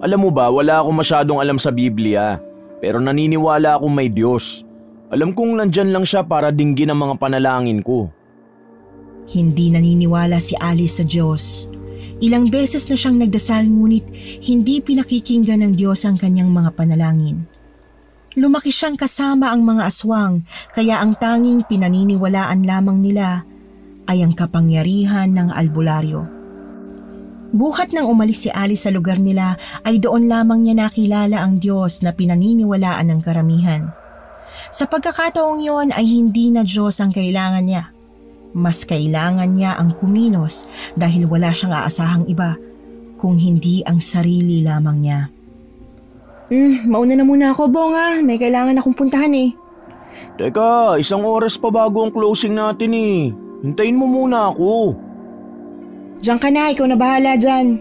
Alam mo ba, wala akong masyadong alam sa Biblia, pero naniniwala akong may Diyos. Alam kong nandyan lang siya para dinggin ang mga panalangin ko. Hindi naniniwala si Alice sa Diyos. Ilang beses na siyang nagdasal ngunit hindi pinakikinggan ng Diyos ang kanyang mga panalangin. Lumaki siyang kasama ang mga aswang kaya ang tanging pinaniniwalaan lamang nila ay ang kapangyarihan ng albularyo. Buhat nang umalis si Alice sa lugar nila ay doon lamang niya nakilala ang Diyos na pinaniniwalaan ng karamihan. Sa pagkakataong yon ay hindi na Diyos ang kailangan niya. Mas kailangan niya ang kumilos dahil wala siyang aasahang iba kung hindi ang sarili lamang niya. Mauna na muna ako, Bong ah. May kailangan akong puntahan eh. Teka, 1 oras pa bago ang closing natin eh. Hintayin mo muna ako. Diyan ka na, ikaw na bahala dyan.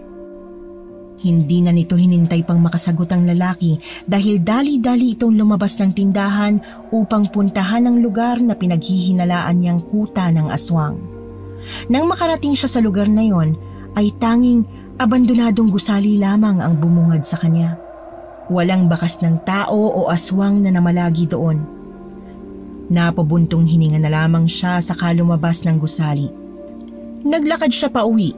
Hindi na nito hinintay pang makasagot ang lalaki dahil dali-dali itong lumabas ng tindahan upang puntahan ang lugar na pinaghihinalaan niyang kuta ng aswang. Nang makarating siya sa lugar na yon, ay tanging abandonadong gusali lamang ang bumungad sa kanya. Walang bakas ng tao o aswang na namalagi doon. Napabuntong hininga na lamang siya saka lumabas ng gusali. Naglakad siya pa uwi,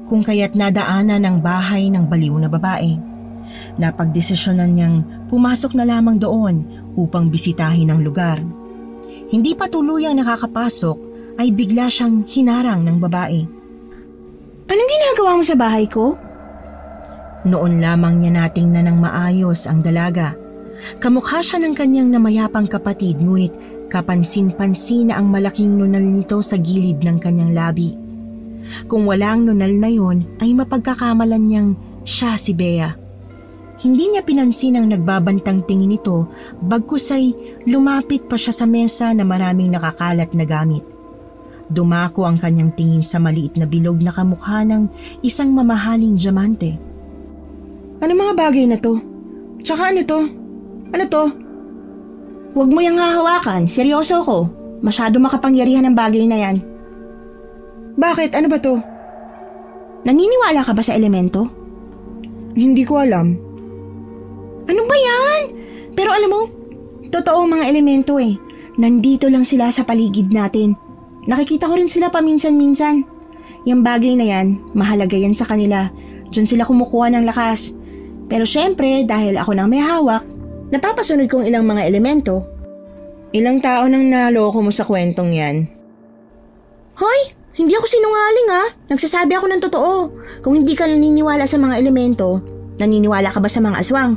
kung kaya't nadaanan ang bahay ng baliw na babae. Napagdesisyonan niyang pumasok na lamang doon upang bisitahin ang lugar. Hindi pa tuluyang nakakapasok ay bigla siyang hinarang ng babae. Anong ginagawa mo sa bahay ko? Noon lamang niya natingnan ng maayos ang dalaga. Kamukha siya ng kanyang namayapang kapatid, ngunit kapansin-pansin na ang malaking nunal nito sa gilid ng kanyang labi. Kung wala ang nunal na yon, ay mapagkakamalan niyang siya si Bea. Hindi niya pinansin ang nagbabantang tingin nito, bagkus ay lumapit pa siya sa mesa na maraming nakakalat na gamit. Dumako ang kanyang tingin sa maliit na bilog na kamukha ng isang mamahaling diamante. Ano mga bagay na to? Tsaka ano to? Ano to? Huwag mo yung hahawakan, seryoso ko. Masyado makapangyarihan ang bagay na yan. Bakit? Ano ba to? Naniniwala ka ba sa elemento? Hindi ko alam. Ano ba yan? Pero alam mo, totoo ang mga elemento eh. Nandito lang sila sa paligid natin. Nakikita ko rin sila paminsan-minsan. Yung bagay na yan, mahalaga yan sa kanila. Diyan sila kumukuha ng lakas. Pero syempre, dahil ako nang may hawak, napapasunod kong ilang mga elemento. Ilang tao nang naloko mo sa kwentong yan? Hoy! Hindi ako sinungaling ha. Nagsasabi ako ng totoo. Kung hindi ka naniniwala sa mga elemento, naniniwala ka ba sa mga aswang?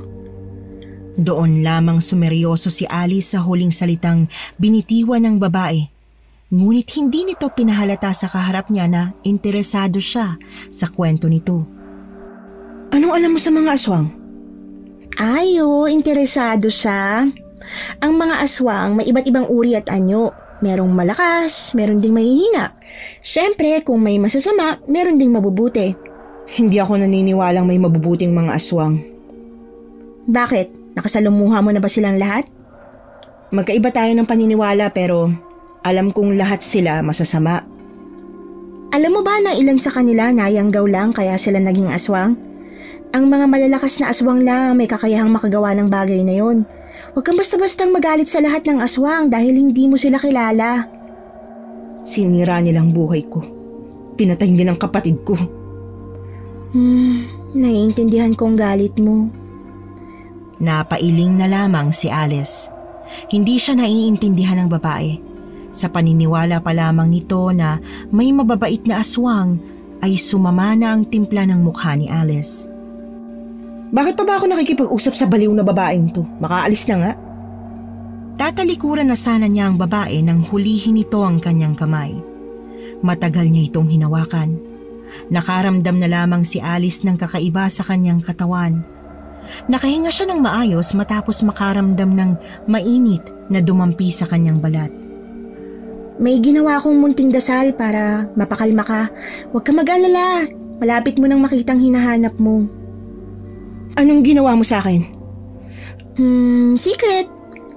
Doon lamang sumeryoso si Alice sa huling salitang binitiwan ng babae. Ngunit hindi nito pinahalata sa kaharap niya na interesado siya sa kwento nito. Anong alam mo sa mga aswang? Interesado siya. Ang mga aswang may iba't ibang uri at anyo. Merong malakas, meron ding mahihina. Siyempre, kung may masasama, meron ding mabubuti. Hindi ako naniniwalang may mabubuting mga aswang. Bakit? Nakasalumuha mo na ba silang lahat? Magkaiba tayo ng paniniwala pero alam kong lahat sila masasama. Alam mo ba na ilan sa kanila nayanggaw lang kaya sila naging aswang? Ang mga malalakas na aswang lang may kakayahang makagawa ng bagay na yon. Huwag kang basta-bastang magalit sa lahat ng aswang dahil hindi mo sila kilala. Sinira nilang buhay ko. Pinatay nilang kapatid ko. Naiintindihan ko ang galit mo. Napailing na lamang si Alice. Hindi siya naiintindihan ng babae. Sa paniniwala pa lamang nito na may mababait na aswang ay sumama na ang timpla ng mukha ni Alice. Bakit pa ba ako nakikipag-usap sa baliw na babaeng to? Makaalis na nga. Tatalikuran na sana niya ang babae nang hulihin nito ang kanyang kamay. Matagal niya itong hinawakan. Nakaramdam na lamang si Alice ng kakaiba sa kanyang katawan. Nakahinga siya ng maayos matapos makaramdam ng mainit na dumampi sa kanyang balat. May ginawa akong munting dasal para mapakalma ka. Huwag ka mag-alala. Malapit mo nang makitang hinahanap mo. Anong ginawa mo sa akin? Secret.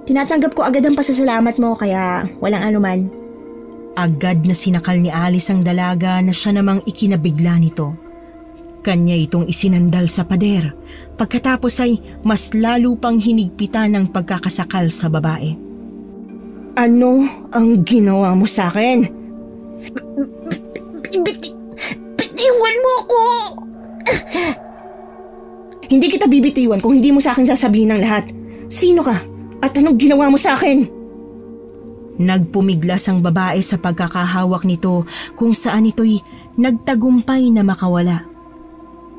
Tinatanggap ko agad ang pasasalamat mo kaya walang anuman. Agad na sinakal ni Alice ang dalaga na siya namang ikinabigla nito. Kanya itong isinandal sa pader. Pagkatapos ay mas lalo pang hinigpitan ng pagkakasakal sa babae. Ano ang ginawa mo sa akin? Bitiwan mo ako! Hindi kita bibitiwan kung hindi mo sa akin sasabihin ng lahat. Sino ka? At anong ginawa mo sa akin? Nagpumiglas ang babae sa pagkakahawak nito kung saan ito'y nagtagumpay na makawala.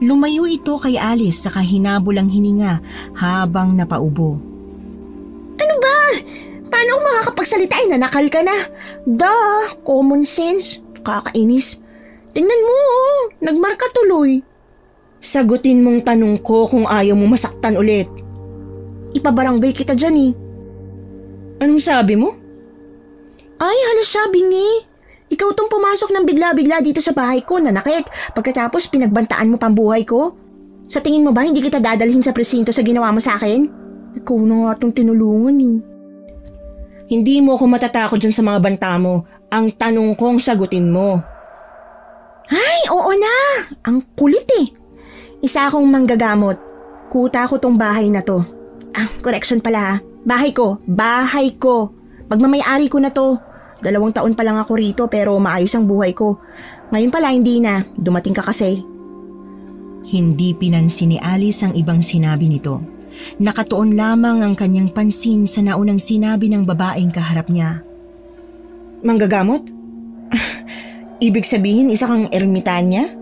Lumayo ito kay Alice sa kahinabulang hininga habang napaubo. Ano ba? Paano ako makakapagsalita? Ay, nanakal ka na. Common sense. Kakainis. Tingnan mo, nagmarka tuloy. Sagutin mong tanong ko kung ayaw mo masaktan ulit. Ipabarangay kita dyan eh. Anong sabi mo? Ay, halos siya, bingi. Ikaw tong pumasok ng bigla-bigla dito sa bahay ko, nanakit. Pagkatapos pinagbantaan mo pang buhay ko. Sa tingin mo ba hindi kita dadalhin sa presinto sa ginawa mo sa akin? Ikaw na nga itong tinulungan eh. Hindi mo ako matatakot dyan sa mga banta mo. Ang tanong kong sagutin mo. Ay, oo na. Ang kulit eh. Isa akong manggagamot. Kuta ko tong bahay na to. Correction pala ha. Bahay ko. Pagmamayari ko na to. 2 taon pa lang ako rito pero maayos ang buhay ko. Ngayon pala hindi na. Dumating ka kasi. Hindi pinansin ni Alice ang ibang sinabi nito. Nakatuon lamang ang kanyang pansin sa naunang sinabi ng babaeng kaharap niya. Manggagamot? Ibig sabihin isa kang ermitanya?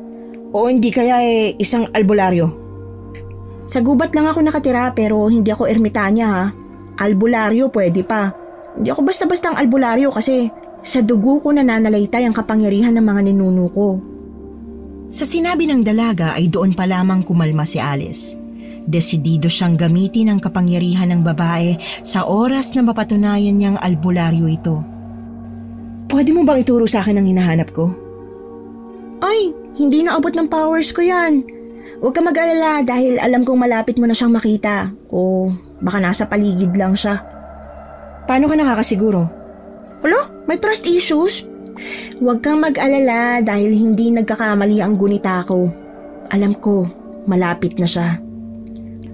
O hindi kaya isang albularyo? Sa gubat lang ako nakatira pero hindi ako ermitanya ha. Albularyo pwede pa. Hindi ako basta-bastang albularyo kasi sa dugo ko nananalaytay ang kapangyarihan ng mga ninuno ko. Sa sinabi ng dalaga ay doon pa lamang kumalma si Alice. Desidido siyang gamitin ang kapangyarihan ng babae sa oras na mapatunayan niyang albularyo ito. Pwede mo bang ituro sa akin ang hinahanap ko? Ay, hindi naabot ng powers ko yan. Huwag ka mag-alala dahil alam kong malapit mo na siyang makita o baka nasa paligid lang siya. Paano ka nakakasiguro? Alo, may trust issues? Huwag kang mag-alala dahil hindi nagkakamali ang gunita ko. Alam ko, malapit na siya.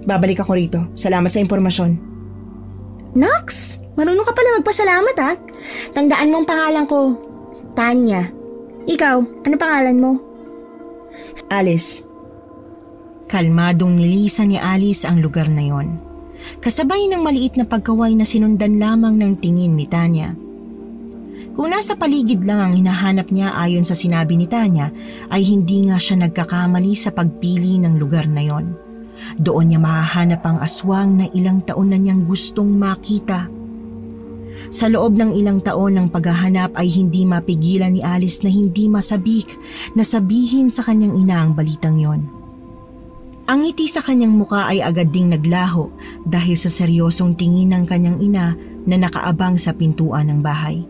Babalik ako rito. Salamat sa impormasyon. Nox, marunong ka pala magpasalamat ha. Tandaan mo ang pangalan ko, Tanya. Ikaw, ano pangalan mo? Alice. Kalmadong nilisan ni Alice ang lugar na yon. Kasabay ng maliit na pagkaway na sinundan lamang ng tingin ni Tanya. Kung nasa paligid lang ang hinahanap niya ayon sa sinabi ni Tanya, ay hindi nga siya nagkakamali sa pagpili ng lugar na yon. Doon niya mahahanap ang aswang na ilang taon na niyang gustong makita. Sa loob ng ilang taon ng paghahanap ay hindi mapigilan ni Alice na hindi masabik na sabihin sa kanyang ina ang balitang yon. Ang ngiti sa kanyang muka ay agad ding naglaho dahil sa seryosong tingin ng kanyang ina na nakaabang sa pintuan ng bahay.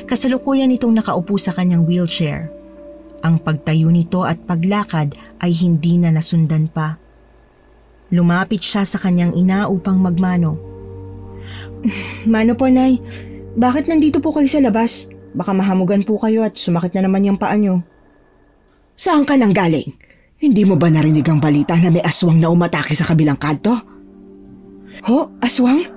Kasalukuyan itong nakaupo sa kanyang wheelchair. Ang pagtayo nito at paglakad ay hindi na nasundan pa. Lumapit siya sa kanyang ina upang magmano. Mano po, Nay. Bakit nandito po kayo sa labas? Baka mahamugan po kayo at sumakit na naman yung paa nyo. Saan ka nang galing? Hindi mo ba narinig ang balita na may aswang na umatake sa kabilang kanto? Ho? Aswang?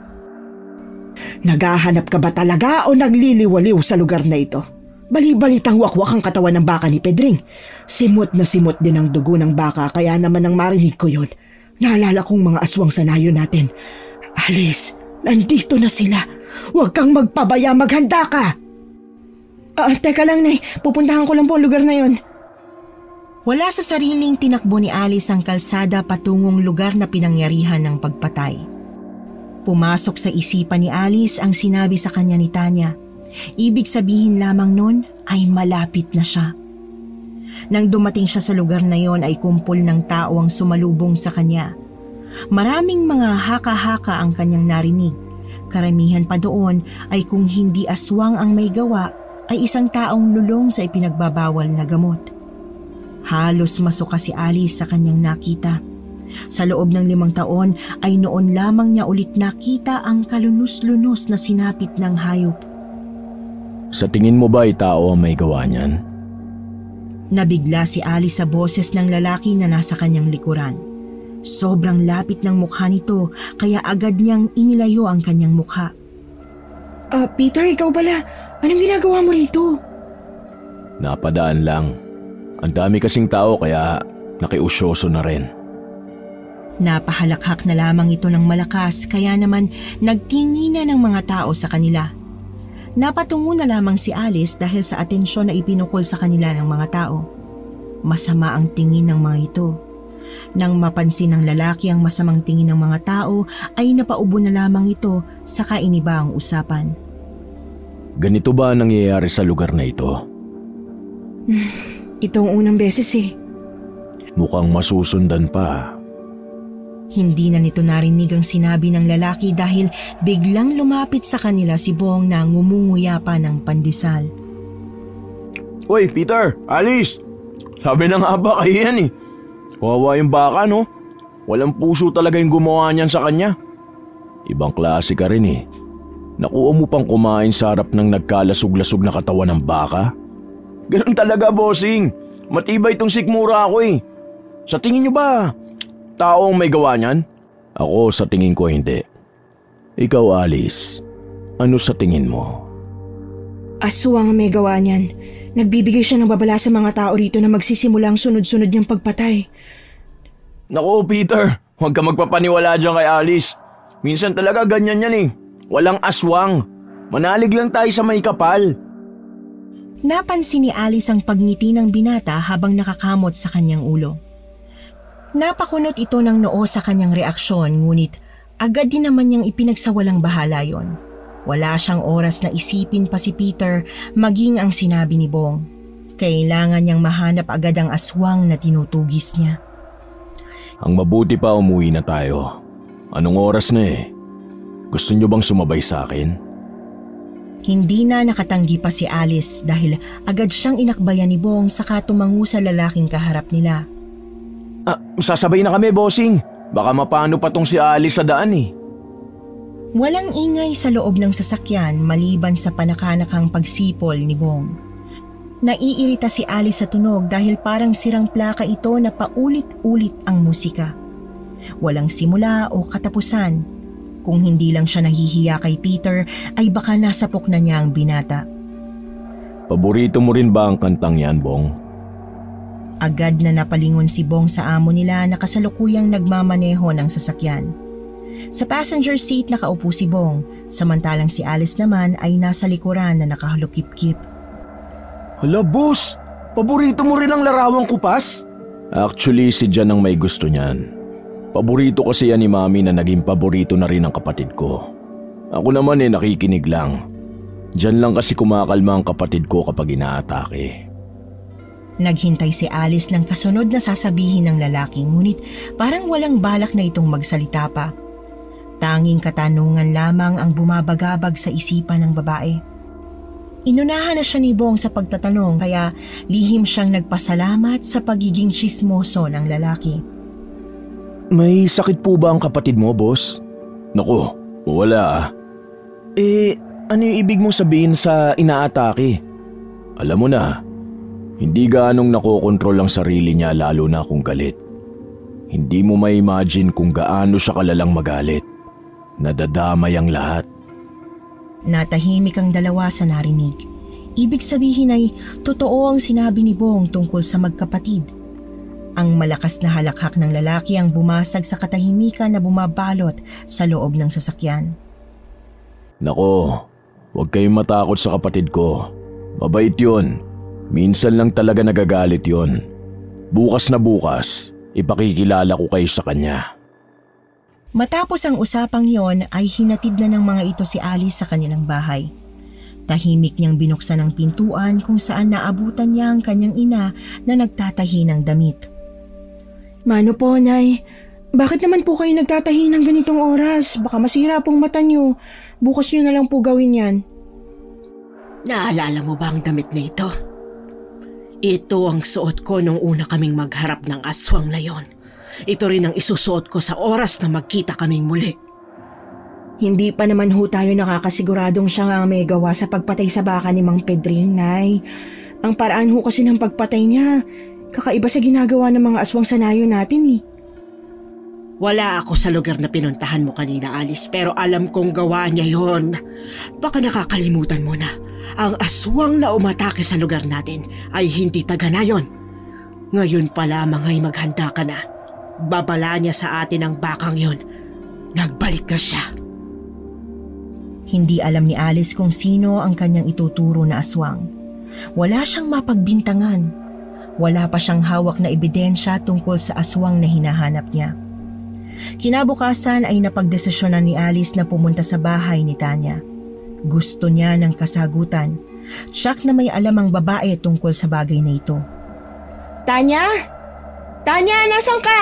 Naghahanap ka ba talaga o nagliliwaliw sa lugar na ito? Bali-balitang wakwak ang katawan ng baka ni Pedring. Simot na simot din ang dugo ng baka kaya naman nang marinig ko yon. Naalala kong mga aswang sa nayo natin. Alice, nandito na sila. Huwag kang magpabaya, maghanda ka. Teka lang, Nay. Pupuntahan ko lang po ang lugar na yon. Wala sa sariling tinakbo ni Alice ang kalsada patungong lugar na pinangyarihan ng pagpatay. Pumasok sa isipan ni Alice ang sinabi sa kanya ni Tanya. Ibig sabihin lamang nun ay malapit na siya. Nang dumating siya sa lugar na yon ay kumpol ng tao ang sumalubong sa kanya. Maraming mga haka-haka ang kanyang narinig. Karamihan pa doon ay kung hindi aswang ang may gawa ay isang taong lulong sa ipinagbabawal na gamot. Halos masuka si Alice sa kanyang nakita. Sa loob ng 5 taon ay noon lamang niya ulit nakita ang kalunos-lunos na sinapit ng hayop. Sa tingin mo ba ay tao ang may gawa niyan? Nabigla si Alice sa boses ng lalaki na nasa kanyang likuran. Sobrang lapit ng mukha nito kaya agad niyang inilayo ang kanyang mukha. Peter, ikaw pala. Anong ginagawa mo rito? Napadaan lang. Ang dami kasing tao kaya nakiusyoso na rin. Napahalakhak na lamang ito ng malakas kaya naman nagtinginan ng mga tao sa kanila. Napatungo na lamang si Alice dahil sa atensyon na ipinukol sa kanila ng mga tao. Masama ang tingin ng mga ito. Nang mapansin ng lalaki ang masamang tingin ng mga tao ay napaubo na lamang ito saka iniba ang usapan. Ganito ba ang nangyayari sa lugar na ito? Itong unang beses eh. Mukhang masusundan pa. Hindi na nito narinig ang sinabi ng lalaki dahil biglang lumapit sa kanila si Bong na ngumunguya pa ng pandesal. Uy, Peter! Alice! Sabi na nga ba kayo yan eh. Kawawa yung baka no? Walang puso talaga yung gumawa niyan sa kanya. Ibang klase ka rin eh. Nakuha mo pang kumain sa harap ng nagkalasog-lasog na katawan ng baka? Ganun talaga, bossing. Matibay itong sikmura ako eh. Sa tingin nyo ba, taong may gawa niyan? Ako sa tingin ko hindi. Ikaw, Alice, ano sa tingin mo? Aswang may gawa niyan. Nagbibigay siya ng babala sa mga tao rito na magsisimula ang sunod-sunod niyang pagpatay. Naku, Peter, huwag ka magpapaniwala dyan kay Alice. Minsan talaga ganyan yan eh. Walang aswang. Manalig lang tayo sa may kapal. Napansin ni Alice ang pagngiti ng binata habang nakakamot sa kanyang ulo. Napakunot ito ng noo sa kanyang reaksyon, ngunit agad din naman niyang ipinagsawalang bahala yon. Wala siyang oras na isipin pa si Peter maging ang sinabi ni Bong. Kailangan niyang mahanap agad ang aswang na tinutugis niya. Ang mabuti pa umuwi na tayo. Anong oras na eh? Gusto niyo bang sumabay sa akin? Hindi na nakatanggi pa si Alice dahil agad siyang inakbayan ni Bong saka tumango sa lalaking kaharap nila. Sasabay na kami, bossing. Baka mapano pa tong si Alice sa daan eh. Walang ingay sa loob ng sasakyan maliban sa panakanakang pagsipol ni Bong. Naiirita si Alice sa tunog dahil parang sirang plaka ito na paulit-ulit ang musika. Walang simula o katapusan. Kung hindi lang siya nahihiya kay Peter ay baka nasapok na niya ang binata. Paborito mo rin ba ang kantang yan, Bong? Agad na napalingon si Bong sa amo nila na kasalukuyang nagmamaneho ng sasakyan. Sa passenger seat nakaupo si Bong, samantalang si Alice naman ay nasa likuran na nakahalukip-kip. Hala, boss! Paborito mo rin ang larawang kupas? Actually, si Jan ang may gusto niyan. Paborito kasi yan ni Mami na naging paborito na rin ng kapatid ko. Ako naman nakikinig lang. Diyan lang kasi kumakalma ang kapatid ko kapag inaatake. Naghintay si Alice ng kasunod na sasabihin ng lalaki, ngunit parang walang balak na itong magsalita pa. Tanging katanungan lamang ang bumabagabag sa isipan ng babae. Inunahan na siya ni Bong sa pagtatanong kaya lihim siyang nagpasalamat sa pagiging tsismoso ng lalaki. May sakit po ba ang kapatid mo, boss? Naku, wala. Ano yung ibig mong sabihin sa inaatake? Alam mo na, hindi gaanong nakokontrol ang sarili niya lalo na kung galit. Hindi mo ma-imagine kung gaano siya kalalang magalit. Nadadamay ang lahat. Natahimik ang dalawa sa narinig. Ibig sabihin ay totoo ang sinabi ni Bong tungkol sa magkapatid. Ang malakas na halakhak ng lalaki ang bumasag sa katahimikan na bumabalot sa loob ng sasakyan. Nako, huwag kayong matakot sa kapatid ko. Mabait yun. Minsan lang talaga nagagalit yun. Bukas na bukas, ipakikilala ko kayo sa kanya. Matapos ang usapang yon ay hinatid na ng mga ito si Alice sa kanilang bahay. Tahimik niyang binuksan ang pintuan kung saan naabutan niya ang kanyang ina na nagtatahi ng damit. Mano po, Nay? Bakit naman po kayo nagtatahi ng ganitong oras? Baka masira pong mata niyo. Bukas niyo na lang po gawin yan. Naalala mo ba ang damit na ito? Ito ang suot ko nung una kaming magharap ng aswang na yon. Ito rin ang isusuot ko sa oras na magkita kaming muli. Hindi pa naman ho tayo nakakasiguradong siya nga may gawa sa pagpatay sa baka ni Mang Pedring, Nay. Ang paraan ho kasi ng pagpatay niya, kakaiba sa ginagawa ng mga aswang sanayo natin eh. Wala ako sa lugar na pinuntahan mo kanina, Alice, pero alam kong gawa niya yon. Baka nakakalimutan mo na. Ang aswang na umatake sa lugar natin ay hindi taga na yon. Ngayon pa lamang ay maghanda ka na. Babala niya sa atin ang bakang yon. Nagbalik na siya. Hindi alam ni Alice kung sino ang kanyang ituturo na aswang. Wala siyang mapagbintangan. Wala pa siyang hawak na ebidensya tungkol sa aswang na hinahanap niya. Kinabukasan ay napagdesisyonan ni Alice na pumunta sa bahay ni Tanya. Gusto niya ng kasagutan. Tiyak na may alam ang babae tungkol sa bagay na ito. Tanya? Tanya, nasan ka?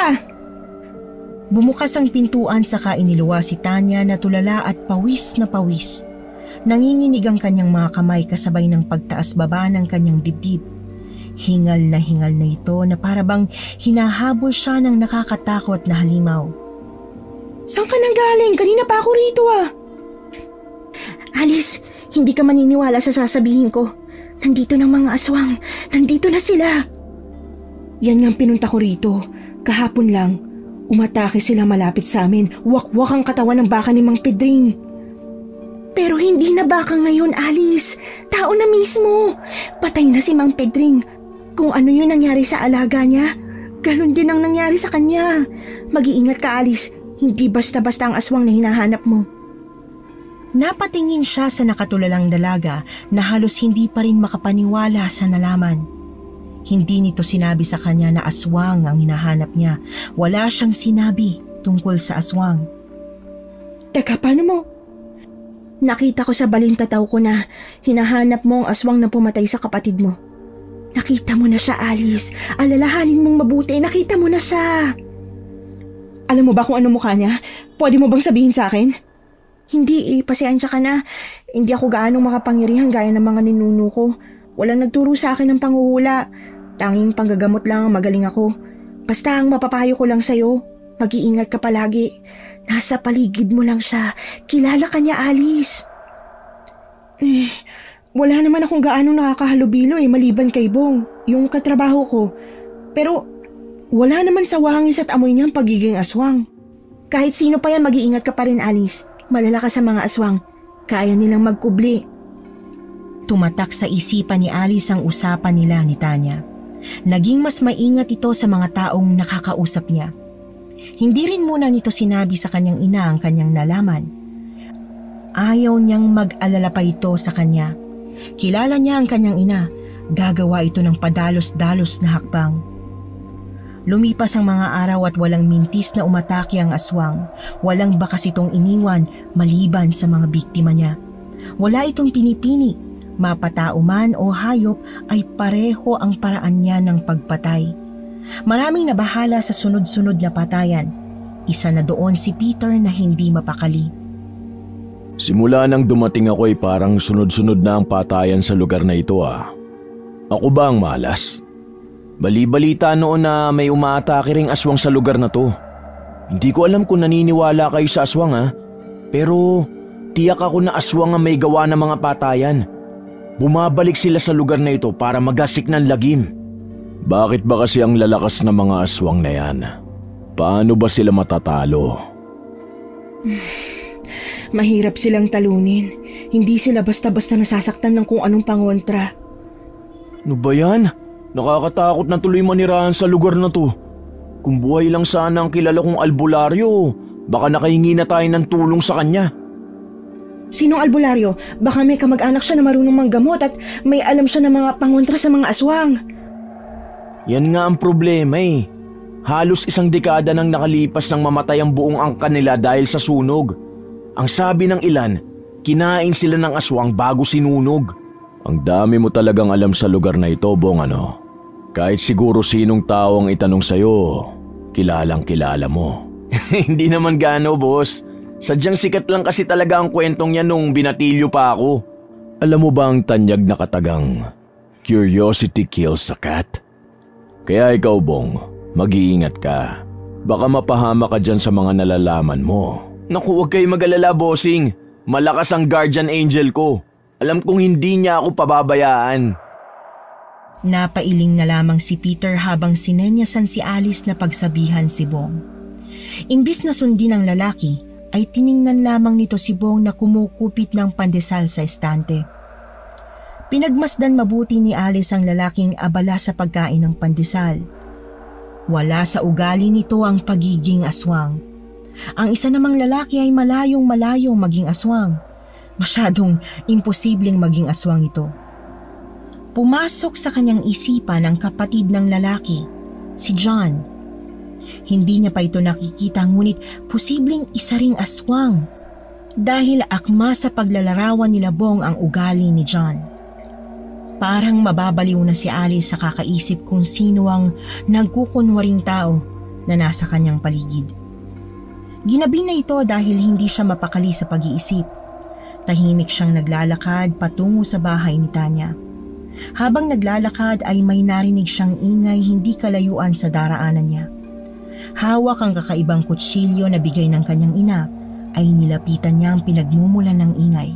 Bumukas ang pintuan saka iniluwa si Tanya na tulala at pawis na pawis. Nanginginig ang kanyang mga kamay kasabay ng pagtaas-baba ng kanyang dibdib. Hingal na ito na parabang hinahabol siya ng nakakatakot na halimaw. Saan ka nang galing? Kanina pa ako rito ah. Alice, hindi ka maniniwala sa sasabihin ko. Nandito ng mga aswang. Nandito na sila. Yan nga pinunta ko rito. Kahapon lang. Umatake sila malapit sa amin. Wakwak ang katawan ng baka ni Mang Pedring. Pero hindi na baka ngayon, Alice. Tao na mismo. Patay na si Mang Pedring. Kung ano yun nangyari sa alaga niya, ganun din ang nangyari sa kanya. Mag-iingat ka, Alice. Hindi basta-basta ang aswang na hinahanap mo. Napatingin siya sa nakatulalang dalaga na halos hindi pa rin makapaniwala sa nalaman. Hindi nito sinabi sa kanya na aswang ang hinahanap niya. Wala siyang sinabi tungkol sa aswang. Teka, paano mo? Nakita ko sa balintataw ko na hinahanap mo ang aswang na pumatay sa kapatid mo. Nakita mo na siya, Alice. Alalahanin mong mabuti. Nakita mo na siya. Alam mo ba kung ano mukha niya? Pwede mo bang sabihin sa akin? Hindi pasensya ka na. Hindi ako gaanong makapangyarihan gaya ng mga ninuno ko. Walang nagturo sa akin ng panghuhula. Tanging panggagamot lang ang magaling ako. Basta ang mapapayo ko lang sa'yo, mag-iingat ka palagi. Nasa paligid mo lang siya. Kilala ka niya, Alice. Wala naman akong gaanong nakakahalubilo maliban kay Bong, yung katrabaho ko. Pero wala naman sa wangis at amoy niya ang pagiging aswang. Kahit sino pa yan, mag-iingat ka pa rin, Alice. Malala ka sa mga aswang. Kaya nilang magkubli. Tumatak sa isipan ni Alice ang usapan nila ni Tanya. Naging mas maingat ito sa mga taong nakakausap niya. Hindi rin muna nito sinabi sa kanyang ina ang kanyang nalaman. Ayaw niyang mag-alala pa ito sa kanya. Kilala niya ang kanyang ina. Gagawa ito ng padalos-dalos na hakbang. Lumipas ang mga araw at walang mintis na umatake ang aswang. Walang bakas itong iniwan maliban sa mga biktima niya. Wala itong pinipili. Mapatao man o hayop ay pareho ang paraan niya ng pagpatay. Maraming nabahala sa sunod-sunod na patayan. Isa na doon si Peter na hindi mapakali. Simula nang dumating ako ay parang sunod-sunod na ang patayan sa lugar na ito Ako ba ang malas? Bali-balita noon na may umaatake ring aswang sa lugar na to. Hindi ko alam kung naniniwala kayo sa aswang pero tiyak ako na aswang ang may gawa ng mga patayan. Bumabalik sila sa lugar na ito para magasik ng lagim. Bakit ba kasi ang lalakas na mga aswang na yan? Paano ba sila matatalo? Mahirap silang talunin. Hindi sila basta-basta nasasaktan ng kung anong pangontra. Ano ba yan? Nakakatakot na tuloy manirahan sa lugar na to. Kung buhay lang sana ang kilala kong albularyo, baka nakahingi na tayo ng tulong sa kanya. Sinong albularyo? Baka may kamag-anak siya na marunong manggamot at may alam siya ng mga pangontra sa mga aswang. Yan nga ang problema Halos isang dekada nang nakalipas nang mamatay ang buong angkan nila dahil sa sunog. Ang sabi ng ilan, kinain sila ng aswang bago sinunog. Ang dami mo talagang alam sa lugar na ito, Bong Kahit siguro sinong tao ang itanong sa'yo, kilalang kilala mo. Hindi naman gaano, boss. Sadyang sikat lang kasi talaga ang kwentong niya nung binatilyo pa ako. Alam mo ba ang tanyag na katagang, curiosity kills a cat? Kaya ikaw, Bong, mag-iingat ka. Baka mapahama ka dyan sa mga nalalaman mo. Naku, huwag kayo mag-alala, bossing. Malakas ang guardian angel ko. Alam kong hindi niya ako pababayaan. Napailing na lamang si Peter habang sinenyasan si Alice na pagsabihan si Bong. Imbis na sundin ang lalaki, ay tiningnan lamang nito si Bong na kumukupit ng pandesal sa estante. Pinagmasdan mabuti ni Alice ang lalaking abala sa pagkain ng pandesal. Wala sa ugali nito ang pagiging aswang. Ang isa namang lalaki ay malayong-malayong maging aswang. Masyadong imposibleng maging aswang ito. Pumasok sa kanyang isipan ang kapatid ng lalaki, si John. Hindi niya pa ito nakikita ngunit posibleng isa ring aswang dahil akma sa paglalarawan nila Bong ang ugali ni John. Parang mababaliw na si Alice sa kakaisip kung sino ang nagkukunwaring tao na nasa kanyang paligid. Ginabi na ito dahil hindi siya mapakali sa pag-iisip. Tahimik siyang naglalakad patungo sa bahay ni Tanya. Habang naglalakad ay may narinig siyang ingay hindi kalayuan sa daraanan niya. Hawak ang kakaibang kutsilyo na bigay ng kanyang ina ay nilapitan niya ang pinagmumulan ng ingay.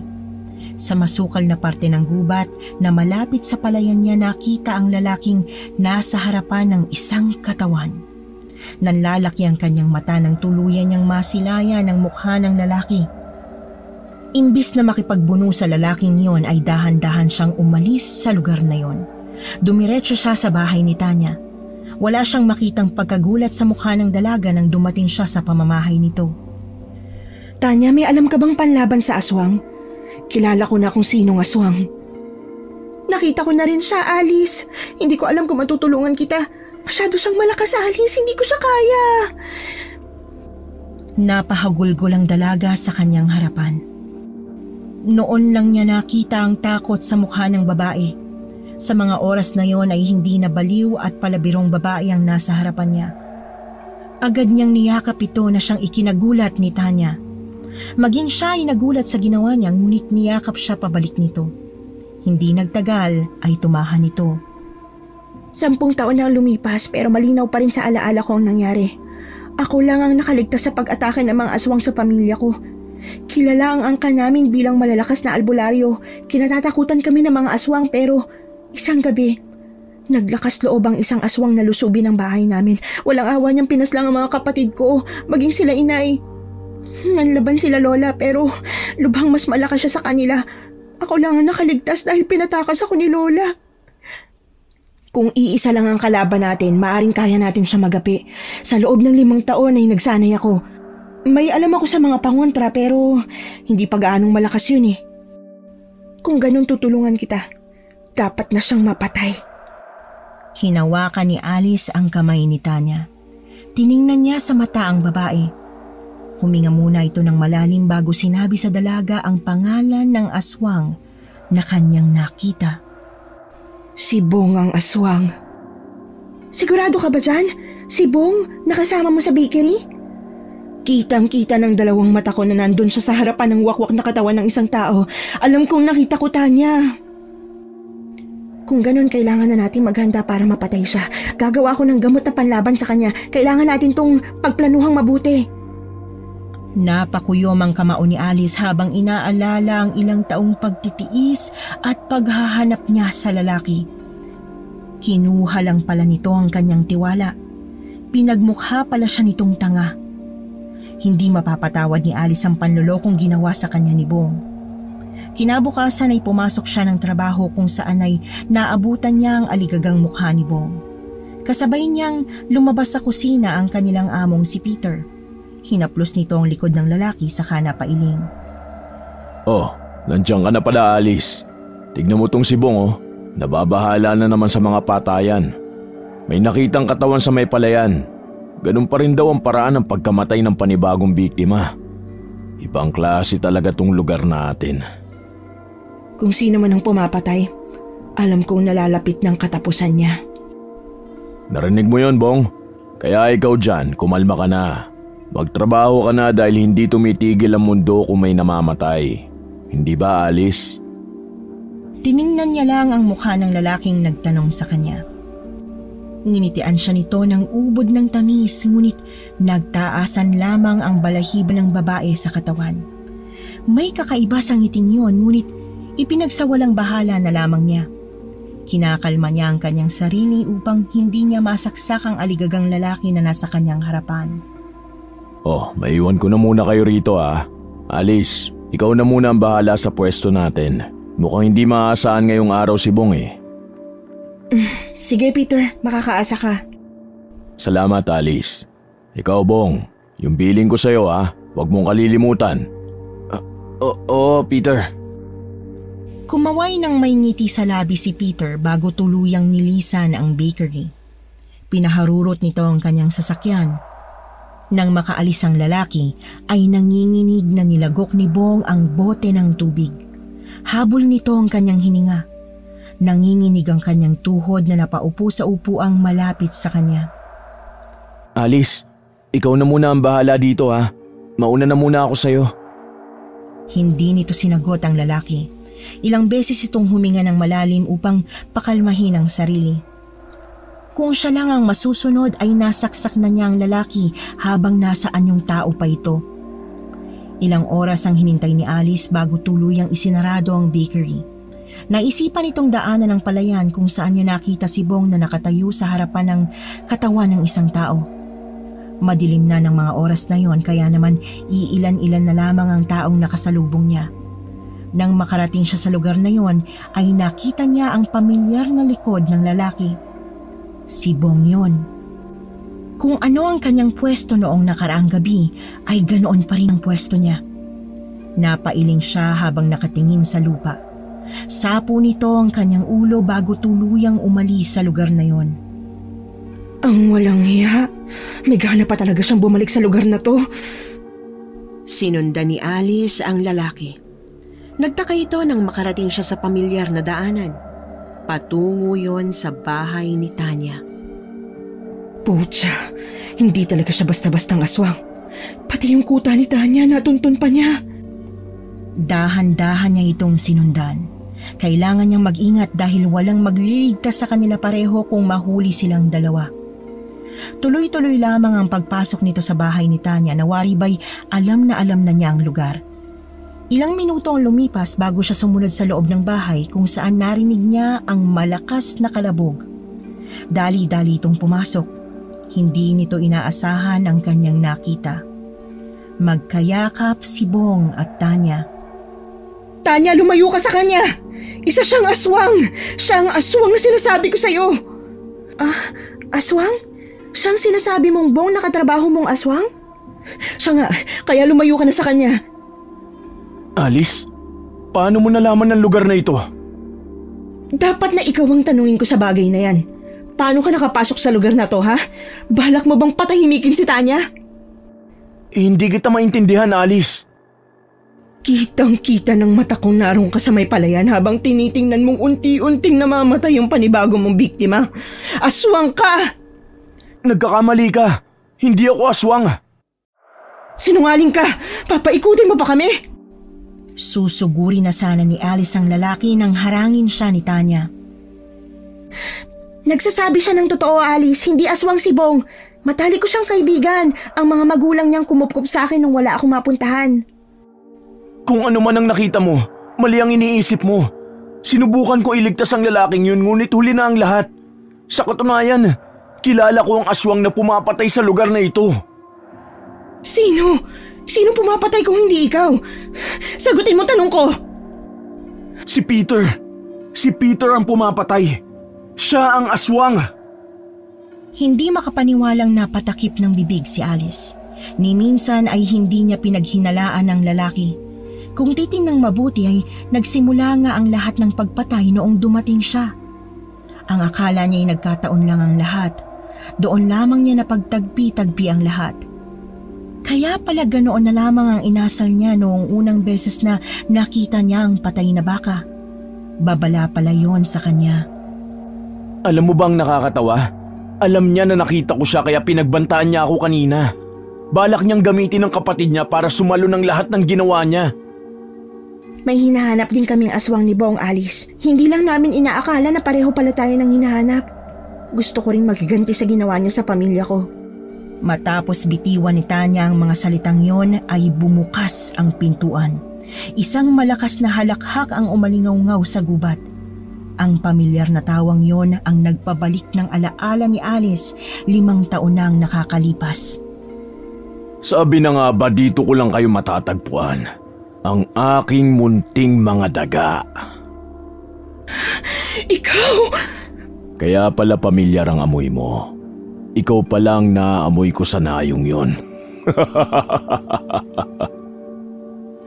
Sa masukal na parte ng gubat na malapit sa palayan niya nakita ang lalaking nasa harapan ng isang katawan. Nanlalaki ang kanyang mata nang tuluyan niyang masilayan ang mukha ng lalaki. Imbis na makipagbuno sa lalaking iyon ay dahan-dahan siyang umalis sa lugar na iyon. Dumiretso siya sa bahay ni Tanya. Wala siyang makitang pagkagulat sa mukha ng dalaga nang dumating siya sa pamamahay nito. Tanya, may alam ka bang panlaban sa aswang? Kilala ko na kung sinong aswang. Nakita ko na rin siya, Alice. Hindi ko alam kung matutulungan kita. Masyado siyang malakas, Alice. Hindi ko siya kaya. Napahagulgol ang dalaga sa kanyang harapan. Noon lang niya nakita ang takot sa mukha ng babae. Sa mga oras na yon ay hindi na baliw at palabirong babae ang nasa harapan niya. Agad niyang niyakap ito na siyang ikinagulat ni Tanya. Maging siya ay nagulat sa ginawa niya, ngunit niyakap siya pabalik nito. Hindi nagtagal ay tumahan ito. 10 taon na lumipas pero malinaw pa rin sa alaala ko ang nangyari. Ako lang ang nakaligtas sa pag-atake ng mga aswang sa pamilya ko. Kilala ang angka namin bilang malalakas na albularyo. Kinatatakutan kami ng mga aswang pero isang gabi, naglakas loob ang isang aswang na lusubin ang bahay namin. Walang awa niyang pinaslang ang mga kapatid ko, maging sila inay. Nanlaban sila lola pero lubhang mas malakas siya sa kanila. Ako lang ang nakaligtas dahil pinatakas ako ni lola. Kung iisa lang ang kalaban natin, maaring kaya natin siya magapi. Sa loob ng 5 taon ay nagsanay ako. May alam ako sa mga pangontra pero hindi pa gaanong malakas yun eh. Kung ganun tutulungan kita, dapat na siyang mapatay. Hinawakan ni Alice ang kamay ni Tanya. Tiningnan niya sa mata ang babae. Huminga muna ito ng malalim bago sinabi sa dalaga ang pangalan ng aswang na kanyang nakita. Si Bong ang aswang. Sigurado ka ba dyan? Si Bong, nakasama mo sa bakery? Kitang-kita ng 2 mata ko na nandun siya sa harapan ng wakwak na katawan ng isang tao. Alam kong nakita ko, Tanya. Kung ganun, kailangan na natin maghanda para mapatay siya. Gagawa ko ng gamot na panlaban sa kanya. Kailangan natin tong pagplanuhang mabuti. Napakuyom ang kamao ni Alice habang inaalala ang ilang taong pagtitiis at paghahanap niya sa lalaki. Kinuha lang pala nito ang kanyang tiwala. Pinagmukha pala siya nitong tanga. Hindi mapapatawad ni Alice ang panlolokong ginawa sa kanya ni Bong. Kinabukasan ay pumasok siya ng trabaho kung saan ay naabutan niya ang aligagang mukha ni Bong. Kasabay niyang lumabas sa kusina ang kanilang among si Peter. Hinaplos nito ang likod ng lalaki saka napailing. Oh, nandiyan ka na pala, Alice. Tignan mo tong si Bong oh. Nababahala na naman sa mga patayan. May nakitang katawan sa may palayan. Ganun pa rin daw ang paraan ng pagkamatay ng panibagong biktima. Ibang klase talaga tong lugar natin. Kung sino man ang pumapatay, alam kong nalalapit ng katapusan niya. Narinig mo yon, Bong? Kaya ikaw dyan, kumalma ka na. Magtrabaho ka na dahil hindi tumitigil ang mundo kung may namamatay. Hindi ba, Alice? Tiningnan niya lang ang mukha ng lalaking nagtanong sa kanya. Nginitian siya nito ng ubod ng tamis, ngunit nagtaasan lamang ang balahibo ng babae sa katawan. May kakaiba sa ngiting yun, ngunit ipinagsawalang bahala na lamang niya. Kinakalma niya ang kanyang sarili upang hindi niya masaksak ang aligagang lalaki na nasa kanyang harapan. Oh, maiwan ko na muna kayo rito ah. Alice, ikaw na muna ang bahala sa pwesto natin. Mukhang hindi maaasahan ngayong araw si Bong eh. Sige Peter, makakaasa ka. Salamat Alice. Ikaw Bong, yung billing ko sa'yo ah. Huwag mong kalilimutan. Oo Peter. Kumaway ng may ngiti sa labi si Peter bago tuluyang nilisan ang bakery. Pinaharurot nito ang kanyang sasakyan. Nang makaalis ang lalaki ay nanginginig na nilagok ni Bong ang bote ng tubig. Habol nito ang kanyang hininga. Nanginginig ang kanyang tuhod na napaupo sa upuang malapit sa kanya. Alice, ikaw na muna ang bahala dito ha. Mauna na muna ako sa'yo. Hindi nito sinagot ang lalaki. Ilang beses itong huminga ng malalim upang pakalmahin ang sarili. Kung siya lang ang masusunod ay nasaksak na niya ang lalaki habang nasa anyong tao pa ito. Ilang oras ang hinintay ni Alice bago tuluyang isinarado ang bakery. Naisipan itong daanan ng palayan kung saan niya nakita si Bong na nakatayo sa harapan ng katawan ng isang tao. Madilim na ng mga oras na yon kaya naman iilan-ilan na lamang ang taong nakasalubong niya. Nang makarating siya sa lugar na yon ay nakita niya ang pamilyar na likod ng lalaki. Si Bong yon. Kung ano ang kanyang pwesto noong nakaraang gabi ay ganoon pa rin ang pwesto niya. Napailing siya habang nakatingin sa lupa. Sapo nito ang kanyang ulo bago tuluyang umalis sa lugar na yon. Ang walang hiya. May gana pa talaga siyang bumalik sa lugar na to. Sinundan ni Alice ang lalaki. Nagtaka ito nang makarating siya sa pamilyar na daanan. Patungo yon sa bahay ni Tanya. Putya, hindi talaga siya basta-bastang aswang. Pati yung kuta ni Tanya natuntun pa niya. Dahan-dahan niya itong sinundan. Kailangan niyang mag-ingat dahil walang magliligtas sa kanila pareho kung mahuli silang dalawa. Tuloy-tuloy lamang ang pagpasok nito sa bahay ni Tanya na waribay alam na niya ang lugar. Ilang minuto ang lumipas bago siya sumunod sa loob ng bahay kung saan narinig niya ang malakas na kalabog. Dali-dali itong pumasok. Hindi nito inaasahan ang kanyang nakita. Magkayakap si Bong at Tanya. Tanya, lumayo ka sa kanya! Isa siyang aswang! Siya ang aswang na sinasabi ko sa'yo! Aswang? Siyang sinasabi mong Bong nakatrabaho mong aswang? Siya nga, kaya lumayo ka na sa kanya. Alice, paano mo nalaman ng lugar na ito? Dapat na ikaw ang tanungin ko sa bagay na yan. Paano ka nakapasok sa lugar na to, ha? Balak mo bang patahimikin si Tanya? Hindi kita maintindihan, Alice. Kitang-kita ng mata kong naroon ka sa may palayan habang tinitingnan mong unti-unting namamatay yung panibago mong biktima. Aswang ka! Nagkakamali ka. Hindi ako aswang. Sinungaling ka! Papaikutin mo pa kami! Susuguri na sana ni Alice ang lalaki nang harangin siya ni Tanya. Nagsasabi siya ng totoo, Alice. Hindi aswang si Bong. Matalik ko siyang kaibigan. Ang mga magulang niyang kumupkup sa akin nung wala akong mapuntahan. Kung ano man ang nakita mo, mali ang iniisip mo. Sinubukan ko iligtas ang lalaking yun ngunit huli na ang lahat. Sa katunayan, kilala ko ang aswang na pumapatay sa lugar na ito. Sino? Sino pumapatay kung hindi ikaw? Sagutin mo tanong ko. Si Peter. Si Peter ang pumapatay. Siya ang aswang. Hindi makapaniwalang napatakip ng bibig si Alice. Ni minsan ay hindi niya pinaghinalaan ang lalaki. Kung titingnang mabuti ay nagsimula nga ang lahat ng pagpatay noong dumating siya. Ang akala niya ay nagkataon lang ang lahat. Doon lamang niya napagtagpi-tagpi ang lahat. Kaya pala ganoon na lamang ang inasal niya noong unang beses na nakita niya ang patay na baka. Babala pala yon sa kanya. Alam mo bang nakakatawa? Alam niya na nakita ko siya kaya pinagbantaan niya ako kanina. Balak niyang gamitin ng kapatid niya para sumalo ng lahat ng ginawa niya. May hinahanap din kaming aswang ni Bong, Alice. Hindi lang namin inaakala na pareho pala tayo ng hinahanap. Gusto ko ring magiganti sa ginawa niya sa pamilya ko. Matapos bitiwan ni Tanya ang mga salitang yon ay bumukas ang pintuan. Isang malakas na halakhak ang umalingaw-ngaw sa gubat. Ang pamilyar na tawang yon ang nagpabalik ng alaala ni Alice 5 taon nang nakakalipas. Sabi na nga ba dito ko lang kayo matatagpuan? Ang aking munting mga daga. Ikaw! Kaya pala pamilyar ang amoy mo. Ikaw palang naamoy ko sa nayong yon.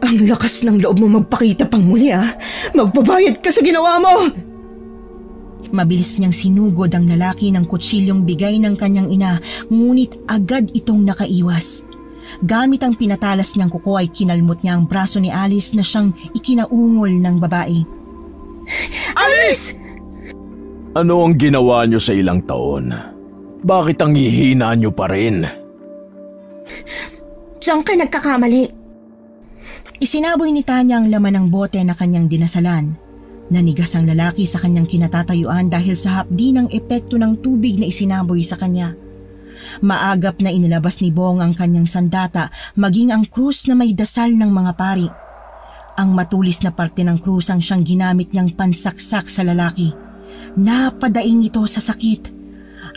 Ang lakas ng loob mo magpakita pang muli, ah. Magbabayad ka sa ginawa mo! Mabilis niyang sinugod ang lalaki ng kutsilyong bigay ng kanyang ina, ngunit agad itong nakaiwas. Gamit ang pinatalas niyang kuko ay kinalmot niya ang braso ni Alice na siyang ikinaungol ng babae. Alice! Ano ang ginawa niyo sa ilang taon? Bakit ang hihina niyo pa rin? Diyan ka nagkakamali. Isinaboy ni Tanya ang laman ng bote na kanyang dinasalan. Nanigas ang lalaki sa kanyang kinatatayuan dahil sa hapdi ng epekto ng tubig na isinaboy sa kanya. Maagap na inilabas ni Bong ang kanyang sandata maging ang krus na may dasal ng mga pari. Ang matulis na parte ng krus ang siyang ginamit niyang pansaksak sa lalaki. Napadaing ito sa sakit.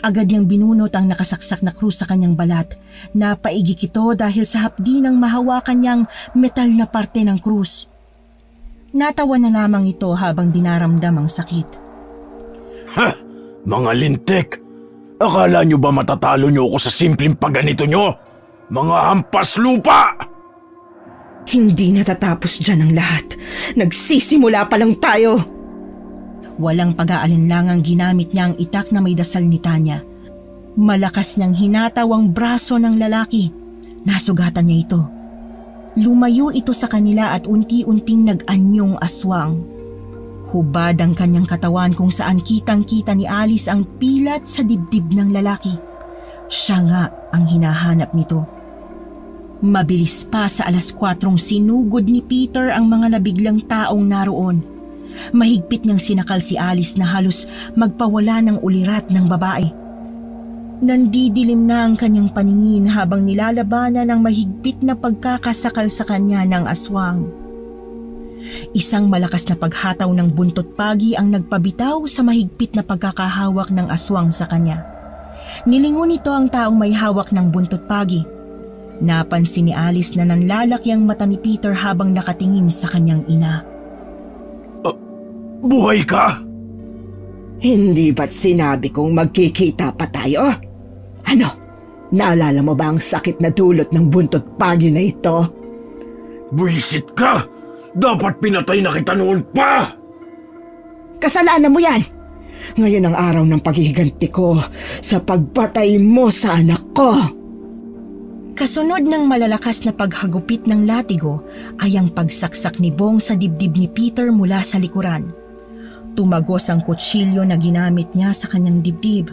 Agad niyang binunot ang nakasaksak na krus sa kanyang balat. Napaigik ito dahil sa hapdi ng mahawakan niyang metal na parte ng krus. Natawa na lamang ito habang dinaramdam ang sakit. Ha! Mga lintik! Akala nyo ba matatalo nyo ako sa simpleng pagganito nyo? Mga hampas lupa! Hindi natatapos dyan ang lahat. Nagsisimula pa lang tayo. Walang pag-aalinlangang ginamit niya ang itak na may dasal ni Tanya. Malakas niyang hinataw ang braso ng lalaki. Nasugatan niya ito. Lumayo ito sa kanila at unti-unting nag-anyong aswang. Hubad ang kanyang katawan kung saan kitang-kita ni Alice ang pilat sa dibdib ng lalaki. Siya nga ang hinahanap nito. Mabilis pa sa 4:00 sinugod ni Peter ang mga nabiglang taong naroon. Mahigpit niyang sinakal si Alice na halos magpawala ng ulirat ng babae. Nandidilim na ang kanyang paningin habang nilalabanan ng mahigpit na pagkakasakal sa kanya ng aswang. Isang malakas na paghataw ng buntot pagi ang nagpabitaw sa mahigpit na pagkakahawak ng aswang sa kanya. Nilingon nito ang taong may hawak ng buntot pagi. Napansin ni Alice na nanlalaki ang mata ni Peter habang nakatingin sa kanyang ina. Buhay ka? Hindi ba't sinabi kong magkikita pa tayo? Ano? Naalala mo ba ang sakit na dulot ng buntot pagi na ito? Buwisit ka! Dapat pinatay na kita noon pa! Kasalanan mo yan! Ngayon ang araw ng paghihiganti ko sa pagpatay mo sa anak ko! Kasunod ng malalakas na paghagupit ng latigo ay ang pagsaksak ni Bong sa dibdib ni Peter mula sa likuran. Tumagos ang kutsilyo na ginamit niya sa kanyang dibdib.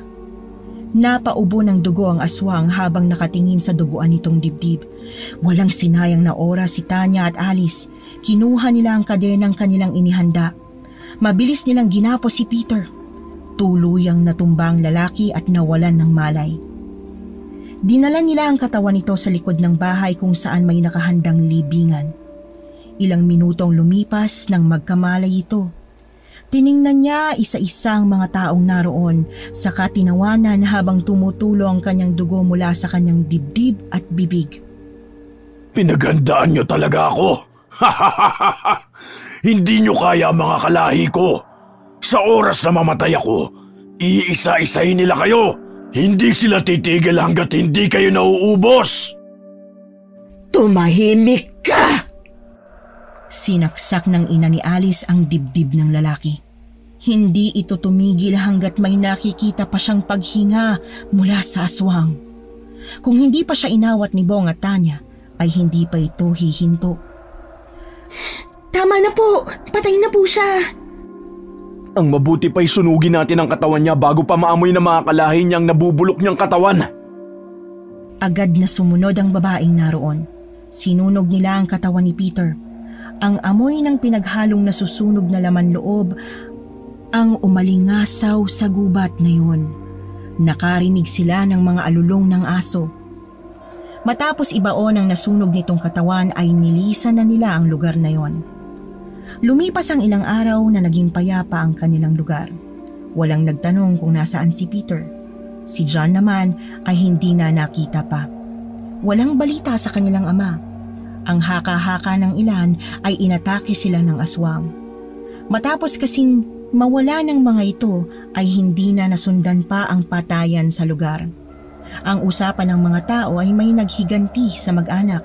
Napaubo ng dugo ang aswang habang nakatingin sa duguan nitong dibdib. Walang sinayang na oras si Tanya at Alice. Kinuha nila ang kadenang kanilang inihanda. Mabilis nilang ginapos si Peter. Tuluyang natumba ang lalaki at nawalan ng malay. Dinala nila ang katawan nito sa likod ng bahay kung saan may nakahandang libingan. Ilang minutong lumipas nang magkamalay ito. Tiningnan niya isa-isang mga taong naroon, saka tinawanan habang tumutulo ang kanyang dugo mula sa kanyang dibdib at bibig. Pinaghandaan niyo talaga ako! Hindi niyo kaya mga kalahi ko! Sa oras na mamatay ako, iisa-isahin nila kayo! Hindi sila titigil hanggat hindi kayo nauubos! Tumahimik ka! Sinaksak ng ina ni Alice ang dibdib ng lalaki. Hindi ito tumigil hanggat may nakikita pa siyang paghinga mula sa aswang. Kung hindi pa siya inawat ni Bong at Tanya, ay hindi pa ito hihinto. Tama na po! Patay na po siya! Ang mabuti pa'y sunugin natin ang katawan niya bago pa maamoy na mga kalahi niyang nabubulok niyang katawan. Agad na sumunod ang babaeng naroon. Sinunog nila ang katawan ni Peter. Ang amoy ng pinaghalong nasusunog na laman loob ang umalingasaw sa gubat na yun. Nakarinig sila ng mga alulong ng aso. Matapos ibaon ang nasunog nitong katawan ay nilisan na nila ang lugar na yon. Lumipas ang ilang araw na naging payapa ang kanilang lugar. Walang nagtanong kung nasaan si Peter. Si John naman ay hindi na nakita pa. Walang balita sa kanilang ama. Ang haka-haka ng ilan ay inatake sila ng aswang. Matapos kasing mawala ng mga ito ay hindi na nasundan pa ang patayan sa lugar. Ang usapan ng mga tao ay may naghiganti sa mag-anak.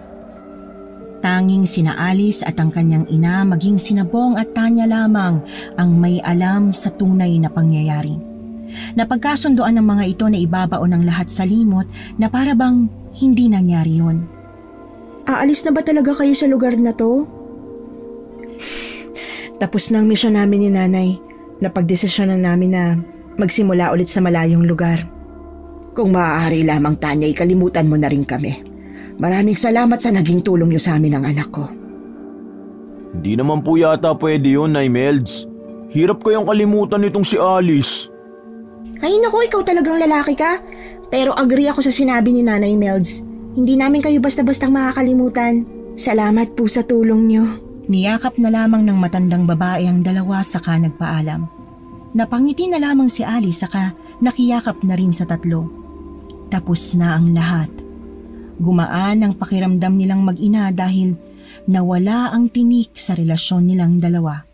Tanging sina Alice at ang kanyang ina maging sina Bong at Tanya lamang ang may alam sa tunay na pangyayari. Napagkasundoan ng mga ito na ibabaon ang lahat sa limot na para bang hindi nangyari yun. Aalis na ba talaga kayo sa lugar na to? Tapos na ang misyon namin ni Nanay. Napagdesisyonan namin na magsimula ulit sa malayong lugar. Kung maaari lamang, Tanya, ikalimutan mo na rin kami. Maraming salamat sa naging tulong niyo sa amin ng anak ko. Hindi naman po yata pwede yun, Nay Melds. Hirap kayang kalimutan nitong si Alice. Ay naku, ikaw talagang lalaki ka. Pero agree ako sa sinabi ni Nanay Melds. Hindi namin kayo basta-bastang makakalimutan. Salamat po sa tulong niyo. Niyakap na lamang ng matandang babae ang dalawa saka nagpaalam. Napangiti na lamang si Alice saka nakiyakap na rin sa tatlo. Tapos na ang lahat. Gumaan ang pakiramdam nilang mag-ina dahil nawala ang tinik sa relasyon nilang dalawa.